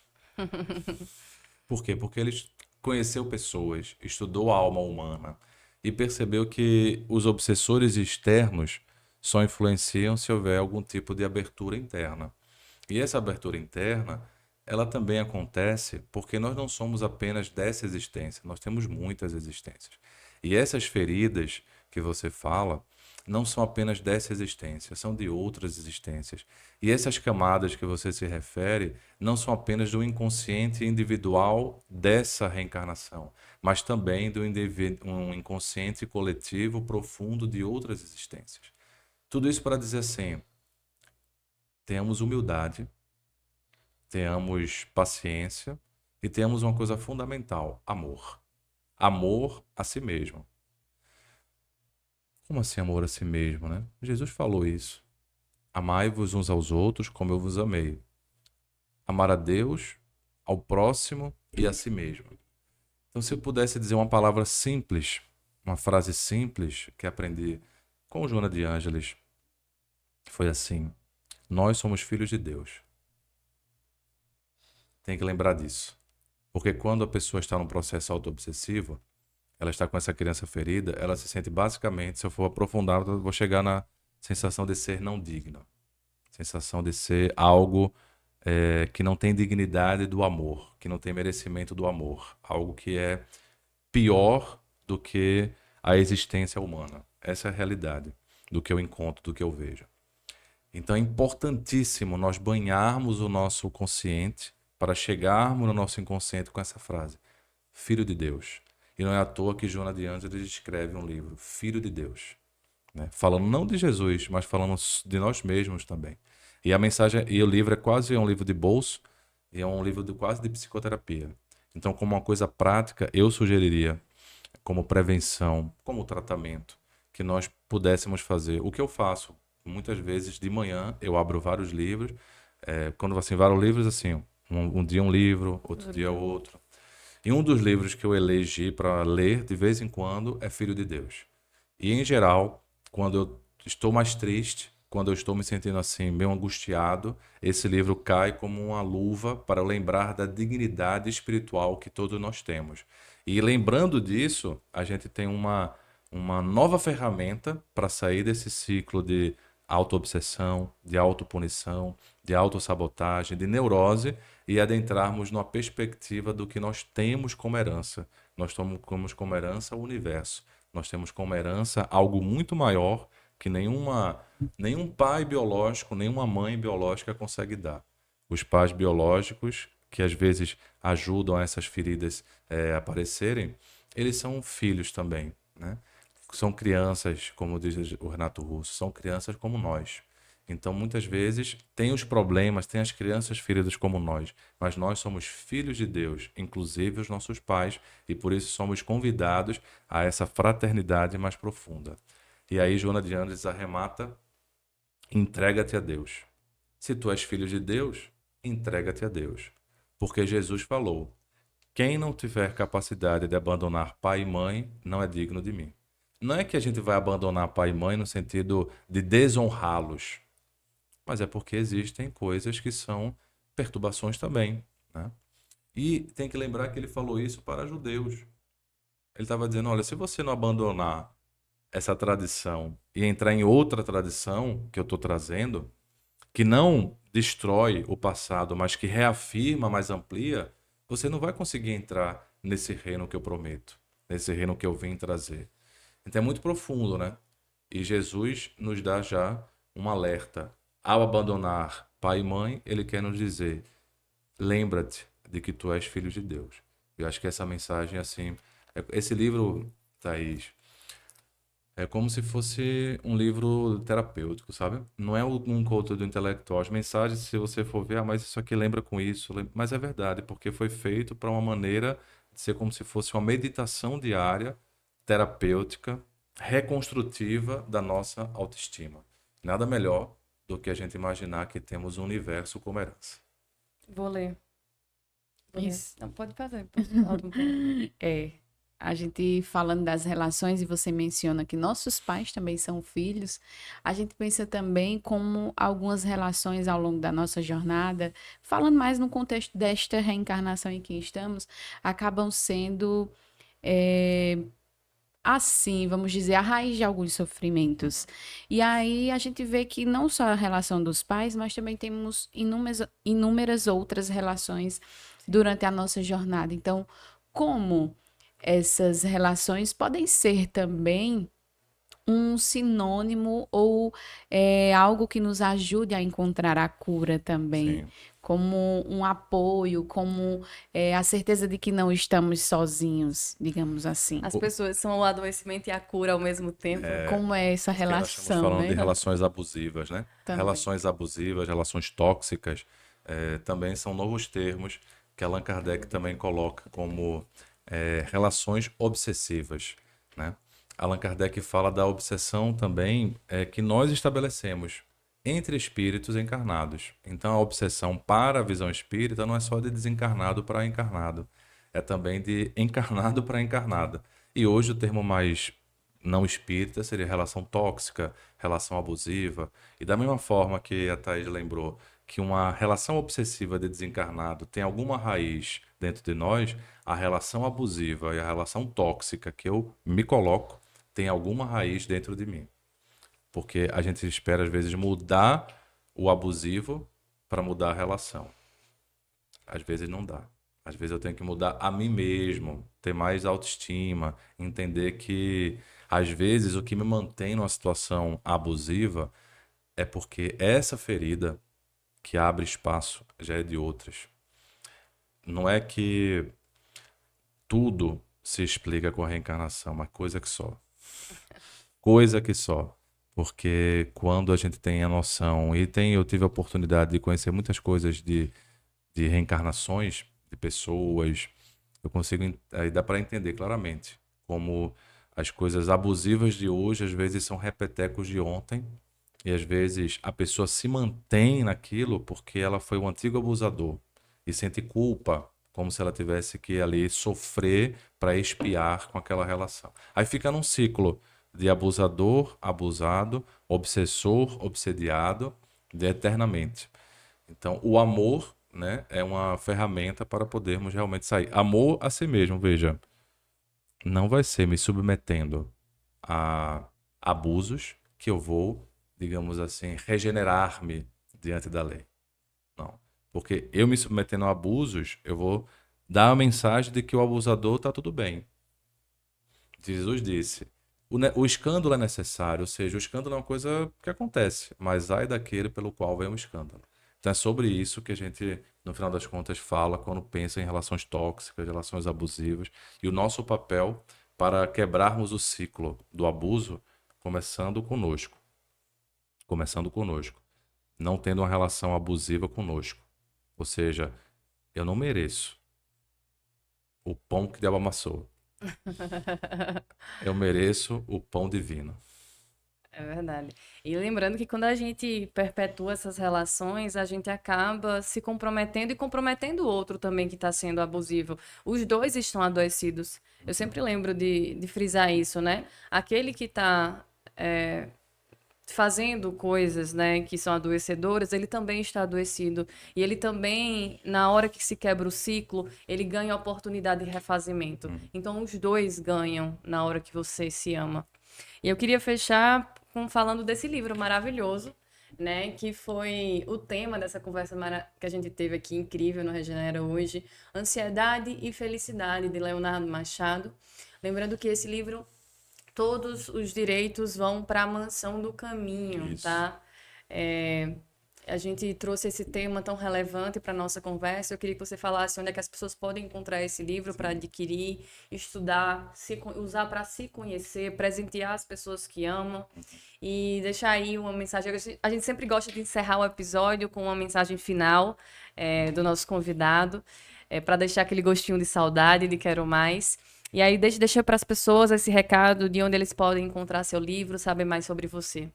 Por quê? Porque ele conheceu pessoas, estudou a alma humana e percebeu que os obsessores externos só influenciam se houver algum tipo de abertura interna. E essa abertura interna, ela também acontece porque nós não somos apenas dessa existência, nós temos muitas existências. E essas feridas que você fala não são apenas dessa existência, são de outras existências. E essas camadas que você se refere não são apenas do inconsciente individual dessa reencarnação, mas também do um inconsciente coletivo profundo de outras existências. Tudo isso para dizer assim, tenhamos humildade, tenhamos paciência e tenhamos uma coisa fundamental, amor. Amor a si mesmo. Como assim amor a si mesmo, né? Jesus falou isso. Amai-vos uns aos outros como eu vos amei. Amar a Deus, ao próximo e a si mesmo. Então, se eu pudesse dizer uma palavra simples, uma frase simples que aprendi com Joana de Ângeles, foi assim: nós somos filhos de Deus. Tem que lembrar disso. Porque quando a pessoa está num processo auto-obsessivo, ela está com essa criança ferida, ela se sente basicamente, se eu for aprofundar, eu vou chegar na sensação de ser não digna. Sensação de ser algo que não tem dignidade do amor, que não tem merecimento do amor. Algo que é pior do que a existência humana. Essa é a realidade do que eu encontro, do que eu vejo. Então é importantíssimo nós banharmos o nosso consciente para chegarmos no nosso inconsciente com essa frase: Filho de Deus. E não é à toa que Joana de Ângeles escreve um livro, Filho de Deus, né? Falando não de Jesus, mas falando de nós mesmos também. E a mensagem, e o livro é quase um livro de bolso, e é um livro quase de psicoterapia. Então, como uma coisa prática, eu sugeriria, como prevenção, como tratamento, que nós pudéssemos fazer o que eu faço. Muitas vezes de manhã eu abro vários livros, quando assim, vários livros assim, um dia um livro, outro dia outro. E um dos livros que eu elegi para ler de vez em quando é Filho de Deus. E em geral, quando eu estou mais triste, quando eu estou me sentindo assim, meio angustiado, esse livro cai como uma luva para eu lembrar da dignidade espiritual que todos nós temos. E lembrando disso, a gente tem uma nova ferramenta para sair desse ciclo de autoobsessão, de autopunição, de autossabotagem, de neurose e adentrarmos numa perspectiva do que nós temos como herança. Nós temos como herança o universo. Nós temos como herança algo muito maior que nenhum pai biológico, nenhuma mãe biológica consegue dar. Os pais biológicos, que às vezes ajudam essas feridas aparecerem, eles são filhos também, né? São crianças, como diz o Renato Russo, são crianças como nós. Então, muitas vezes, tem os problemas, tem as crianças feridas como nós, mas nós somos filhos de Deus, inclusive os nossos pais, e por isso somos convidados a essa fraternidade mais profunda. E aí, Joana de Ângeles arremata: entrega-te a Deus. Se tu és filho de Deus, entrega-te a Deus. Porque Jesus falou: quem não tiver capacidade de abandonar pai e mãe, não é digno de mim. Não é que a gente vai abandonar pai e mãe no sentido de desonrá-los, mas é porque existem coisas que são perturbações também, né? E tem que lembrar que ele falou isso para judeus. Ele estava dizendo: olha, se você não abandonar essa tradição e entrar em outra tradição que eu estou trazendo, que não destrói o passado, mas que reafirma, mas amplia, você não vai conseguir entrar nesse reino que eu prometo, nesse reino que eu vim trazer. Então é muito profundo, né? E Jesus nos dá já um alerta. Ao abandonar pai e mãe, ele quer nos dizer: lembra-te de que tu és filho de Deus. Eu acho que essa mensagem, assim... Esse livro, Thaís, é como se fosse um livro terapêutico, sabe? Não é um conteúdo intelectual. As mensagens, se você for ver, mas isso aqui lembra com isso. Mas é verdade, porque foi feito para uma maneira de ser como se fosse uma meditação diária, terapêutica, reconstrutiva da nossa autoestima. Nada melhor do que a gente imaginar que temos um universo como herança. Vou ler. Isso. Não, pode fazer. A gente falando das relações, e você menciona que nossos pais também são filhos, a gente pensa também como algumas relações ao longo da nossa jornada, falando mais no contexto desta reencarnação em que estamos, acabam sendo, assim, vamos dizer, a raiz de alguns sofrimentos. E aí a gente vê que não só a relação dos pais, mas também temos inúmeras outras relações durante a nossa jornada. Então, como essas relações podem ser também um sinônimo ou algo que nos ajude a encontrar a cura também, Sim. como um apoio, como a certeza de que não estamos sozinhos, digamos assim. As pessoas são o adoecimento e a cura ao mesmo tempo. Como é essa Porque nós estamos relação, falando né? de relações abusivas, né? Também. Relações abusivas, relações tóxicas, também são novos termos que Allan Kardec também coloca como relações obsessivas, né? Allan Kardec fala da obsessão também que nós estabelecemos entre espíritos encarnados. Então, a obsessão para a visão espírita não é só de desencarnado para encarnado, é também de encarnado para encarnada. E hoje o termo mais não espírita seria relação tóxica, relação abusiva. E da mesma forma que a Thaís lembrou que uma relação obsessiva de desencarnado tem alguma raiz dentro de nós, a relação abusiva e a relação tóxica que eu me coloco tem alguma raiz dentro de mim. Porque a gente espera, às vezes, mudar o abusivo para mudar a relação. Às vezes não dá. Às vezes eu tenho que mudar a mim mesmo, ter mais autoestima, entender que, às vezes, o que me mantém numa situação abusiva é porque essa ferida que abre espaço já é de outras. Não é que tudo se explica com a reencarnação, mas coisa que só. Coisa que só. Porque quando a gente tem a noção, eu tive a oportunidade de conhecer muitas coisas de reencarnações de pessoas, eu consigo, aí dá para entender claramente como as coisas abusivas de hoje às vezes são repetecos de ontem, e às vezes a pessoa se mantém naquilo porque ela foi um antigo abusador e sente culpa, como se ela tivesse que ali sofrer para expiar com aquela relação. Aí fica num ciclo de abusador, abusado, obsessor, obsediado, de eternamente. Então, o amor, né, é uma ferramenta para podermos realmente sair. Amor a si mesmo, veja, não vai ser me submetendo a abusos que eu vou, digamos assim, regenerar-me diante da lei. Não. Porque eu me submetendo a abusos, eu vou dar a mensagem de que o abusador está tudo bem. Jesus disse, o escândalo é necessário, ou seja, o escândalo é uma coisa que acontece, mas ai daquele pelo qual vem o escândalo. Então é sobre isso que a gente, no final das contas, fala quando pensa em relações tóxicas, relações abusivas, e o nosso papel para quebrarmos o ciclo do abuso, começando conosco. Não tendo uma relação abusiva conosco. Ou seja, eu não mereço o pão que o diabo amassou. Eu mereço o pão divino. É verdade. E lembrando que quando a gente perpetua essas relações, a gente acaba se comprometendo e comprometendo o outro também que está sendo abusivo. Os dois estão adoecidos. Eu sempre lembro de frisar isso, né? Aquele que está fazendo coisas, né, que são adoecedoras, ele também está adoecido. E ele também, na hora que se quebra o ciclo, ele ganha a oportunidade de refazimento. Então, os dois ganham na hora que você se ama. E eu queria fechar falando desse livro maravilhoso, né, que foi o tema dessa conversa que a gente teve aqui, incrível, no Regenera hoje, Ansiedade e Felicidade, de Leonardo Machado. Lembrando que esse livro, todos os direitos vão para a Mansão do Caminho, Isso. tá? A gente trouxe esse tema tão relevante para a nossa conversa. Eu queria que você falasse onde é que as pessoas podem encontrar esse livro para adquirir, estudar, usar para se conhecer, presentear as pessoas que amam e deixar aí uma mensagem. A gente sempre gosta de encerrar o episódio com uma mensagem final do nosso convidado, para deixar aquele gostinho de saudade, de quero mais. E aí deixa para as pessoas esse recado de onde eles podem encontrar seu livro, saber mais sobre você.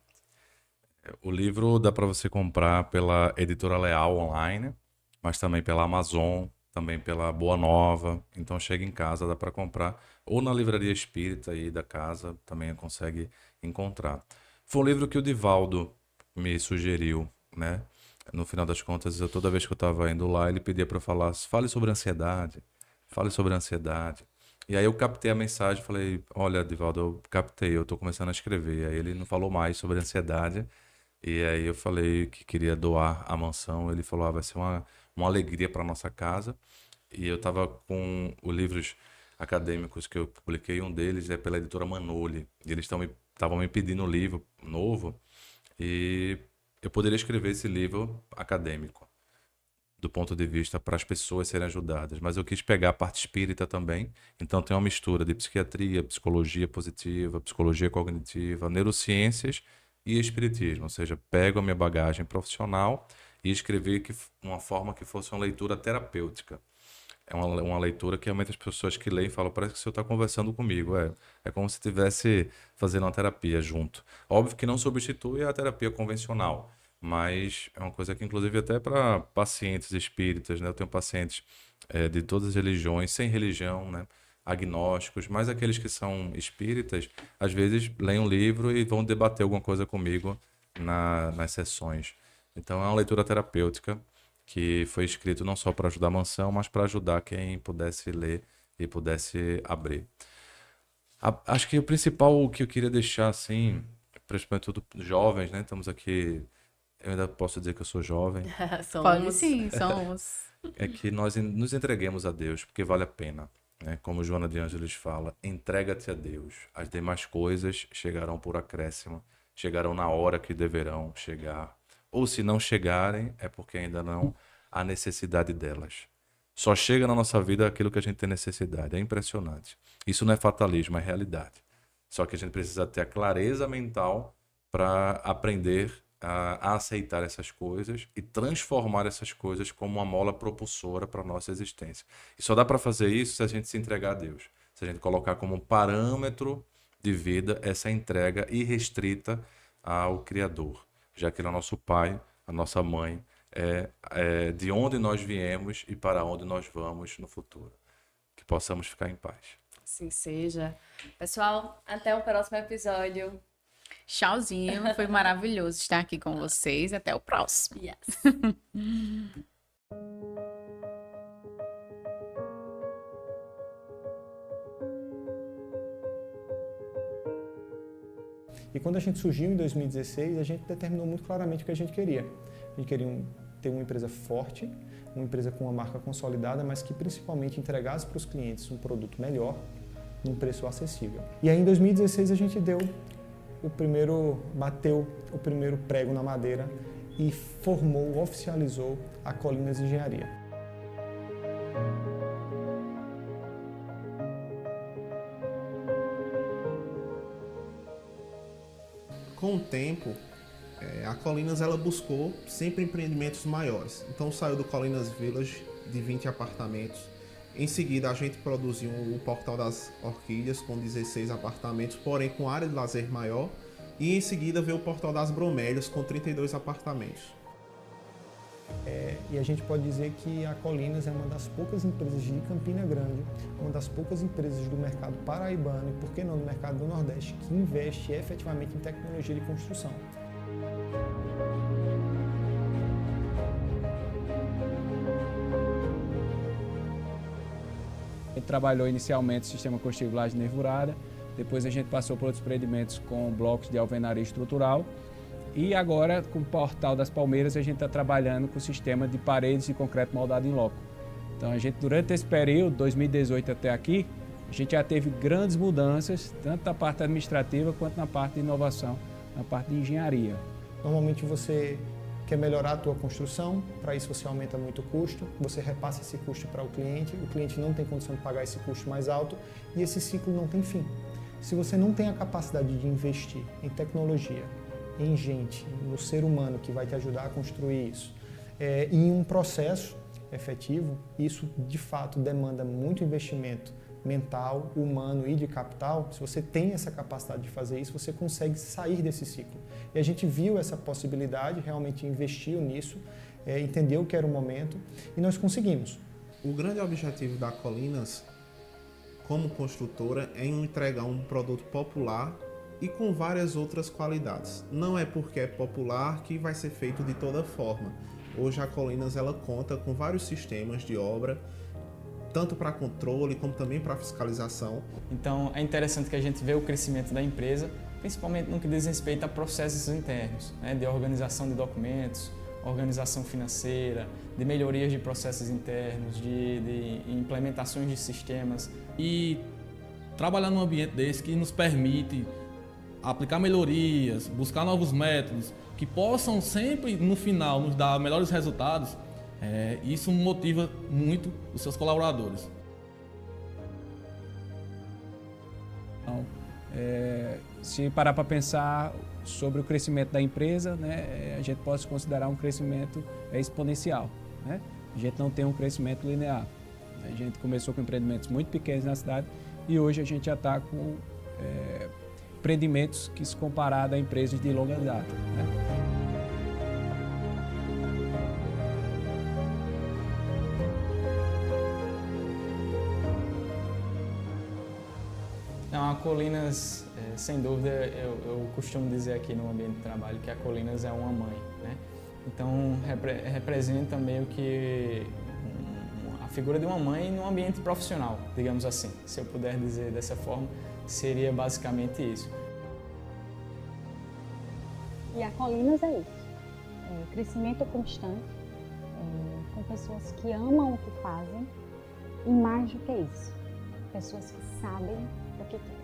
O livro dá para você comprar pela Editora Leal online, mas também pela Amazon, também pela Boa Nova. Então chega em casa, dá para comprar. Ou na livraria espírita aí da casa, também consegue encontrar. Foi um livro que o Divaldo me sugeriu, né? No final das contas, toda vez que eu estava indo lá, ele pedia para eu falar, fale sobre ansiedade, fale sobre ansiedade. E aí eu captei a mensagem, falei, olha, Divaldo, eu captei, eu estou começando a escrever. E aí ele não falou mais sobre ansiedade. E aí eu falei que queria doar a mansão. Ele falou, vai ser uma alegria para nossa casa. E eu estava com os livros acadêmicos que eu publiquei, um deles é pela editora Manoli. E eles estavam me pedindo um livro novo. E eu poderia escrever esse livro acadêmico, do ponto de vista para as pessoas serem ajudadas. Mas eu quis pegar a parte espírita também. Então tem uma mistura de psiquiatria, psicologia positiva, psicologia cognitiva, neurociências e espiritismo. Ou seja, pego a minha bagagem profissional e escrevi uma forma que fosse uma leitura terapêutica. É uma leitura que realmente as pessoas que leem falam, parece que o senhor está conversando comigo. É como se estivesse fazendo uma terapia junto. Óbvio que não substitui a terapia convencional, mas é uma coisa que, inclusive, até para pacientes espíritas, né? Eu tenho pacientes de todas as religiões, sem religião, né? Agnósticos, mas aqueles que são espíritas, às vezes leem um livro e vão debater alguma coisa comigo nas sessões. Então, é uma leitura terapêutica que foi escrito não só para ajudar a mansão, mas para ajudar quem pudesse ler e pudesse abrir. Acho que o principal que eu queria deixar, assim, principalmente tudo jovens, né? Estamos aqui, eu ainda posso dizer que eu sou jovem. Pode sim, somos. É que nós nos entreguemos a Deus, porque vale a pena. Né? Como Joana de Ângeles fala, entrega-te a Deus. As demais coisas chegarão por acréscimo, chegarão na hora que deverão chegar. Ou se não chegarem, é porque ainda não há necessidade delas. Só chega na nossa vida aquilo que a gente tem necessidade. É impressionante. Isso não é fatalismo, é realidade. Só que a gente precisa ter a clareza mental para aprender a aceitar essas coisas e transformar essas coisas como uma mola propulsora para a nossa existência. E só dá para fazer isso se a gente se entregar a Deus. Se a gente colocar como um parâmetro de vida essa entrega irrestrita ao Criador. Já que ele é o nosso pai, a nossa mãe, é de onde nós viemos e para onde nós vamos no futuro. Que possamos ficar em paz. Assim seja. Pessoal, até o próximo episódio. Tchauzinho, foi maravilhoso estar aqui com vocês. Até o próximo. Yes. E quando a gente surgiu em 2016, a gente determinou muito claramente o que a gente queria. A gente queria ter uma empresa forte, uma empresa com uma marca consolidada, mas que principalmente entregasse para os clientes um produto melhor, num preço acessível. E aí em 2016 a gente bateu o primeiro prego na madeira e oficializou a Colinas Engenharia. Com o tempo, a Colinas ela buscou sempre empreendimentos maiores. Então saiu do Colinas Village de 20 apartamentos. Em seguida a gente produziu o Portal das Orquídeas com 16 apartamentos, porém com área de lazer maior. E em seguida veio o Portal das Bromélias com 32 apartamentos. E a gente pode dizer que a Colinas é uma das poucas empresas de Campina Grande, uma das poucas empresas do mercado paraibano e, por que não, do mercado do Nordeste, que investe efetivamente em tecnologia de construção. A gente trabalhou inicialmente o sistema construtivo laje nervurada, depois a gente passou por outros empreendimentos com blocos de alvenaria estrutural. E agora, com o Portal das Palmeiras, a gente está trabalhando com o sistema de paredes de concreto moldado em loco. Então, a gente, durante esse período, 2018 até aqui, a gente já teve grandes mudanças, tanto na parte administrativa quanto na parte de inovação, na parte de engenharia. Normalmente você quer melhorar a tua construção, para isso você aumenta muito o custo, você repassa esse custo para o cliente não tem condição de pagar esse custo mais alto e esse ciclo não tem fim. Se você não tem a capacidade de investir em tecnologia, em gente, no ser humano que vai te ajudar a construir isso, e em um processo efetivo, isso de fato demanda muito investimento mental, humano e de capital, se você tem essa capacidade de fazer isso, você consegue sair desse ciclo. E a gente viu essa possibilidade, realmente investiu nisso, entendeu que era o momento e nós conseguimos. O grande objetivo da Colinas, como construtora, é entregar um produto popular e com várias outras qualidades. Não é porque é popular que vai ser feito de toda forma. Hoje a Colinas ela conta com vários sistemas de obra, tanto para controle como também para fiscalização. Então é interessante que a gente vê o crescimento da empresa, principalmente no que diz respeito a processos internos, né, de organização de documentos, organização financeira, de melhorias de processos internos, de implementações de sistemas. E trabalhar num ambiente desse que nos permite aplicar melhorias, buscar novos métodos, que possam sempre, no final, nos dar melhores resultados, isso motiva muito os seus colaboradores. Então, se parar para pensar sobre o crescimento da empresa, né, a gente pode considerar um crescimento exponencial, né? A gente não tem um crescimento linear. A gente começou com empreendimentos muito pequenos na cidade e hoje a gente já está com empreendimentos que se comparado a empresas de longa data, né? Não, a Colinas, sem dúvida, eu costumo dizer aqui no ambiente de trabalho que a Colinas é uma mãe, né? Então, representa meio que a figura de uma mãe no ambiente profissional, digamos assim. Se eu puder dizer dessa forma, seria basicamente isso. E a Colinas é isso, crescimento constante, com pessoas que amam o que fazem e mais do que isso, pessoas que sabem o que querem.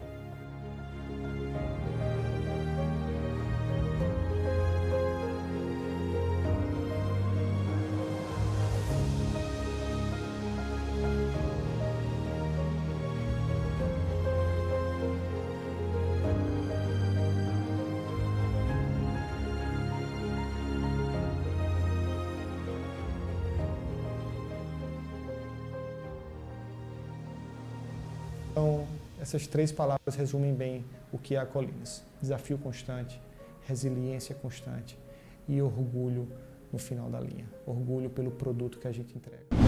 Então, essas 3 palavras resumem bem o que é a Colinas. Desafio constante, resiliência constante e orgulho no final da linha. Orgulho pelo produto que a gente entrega.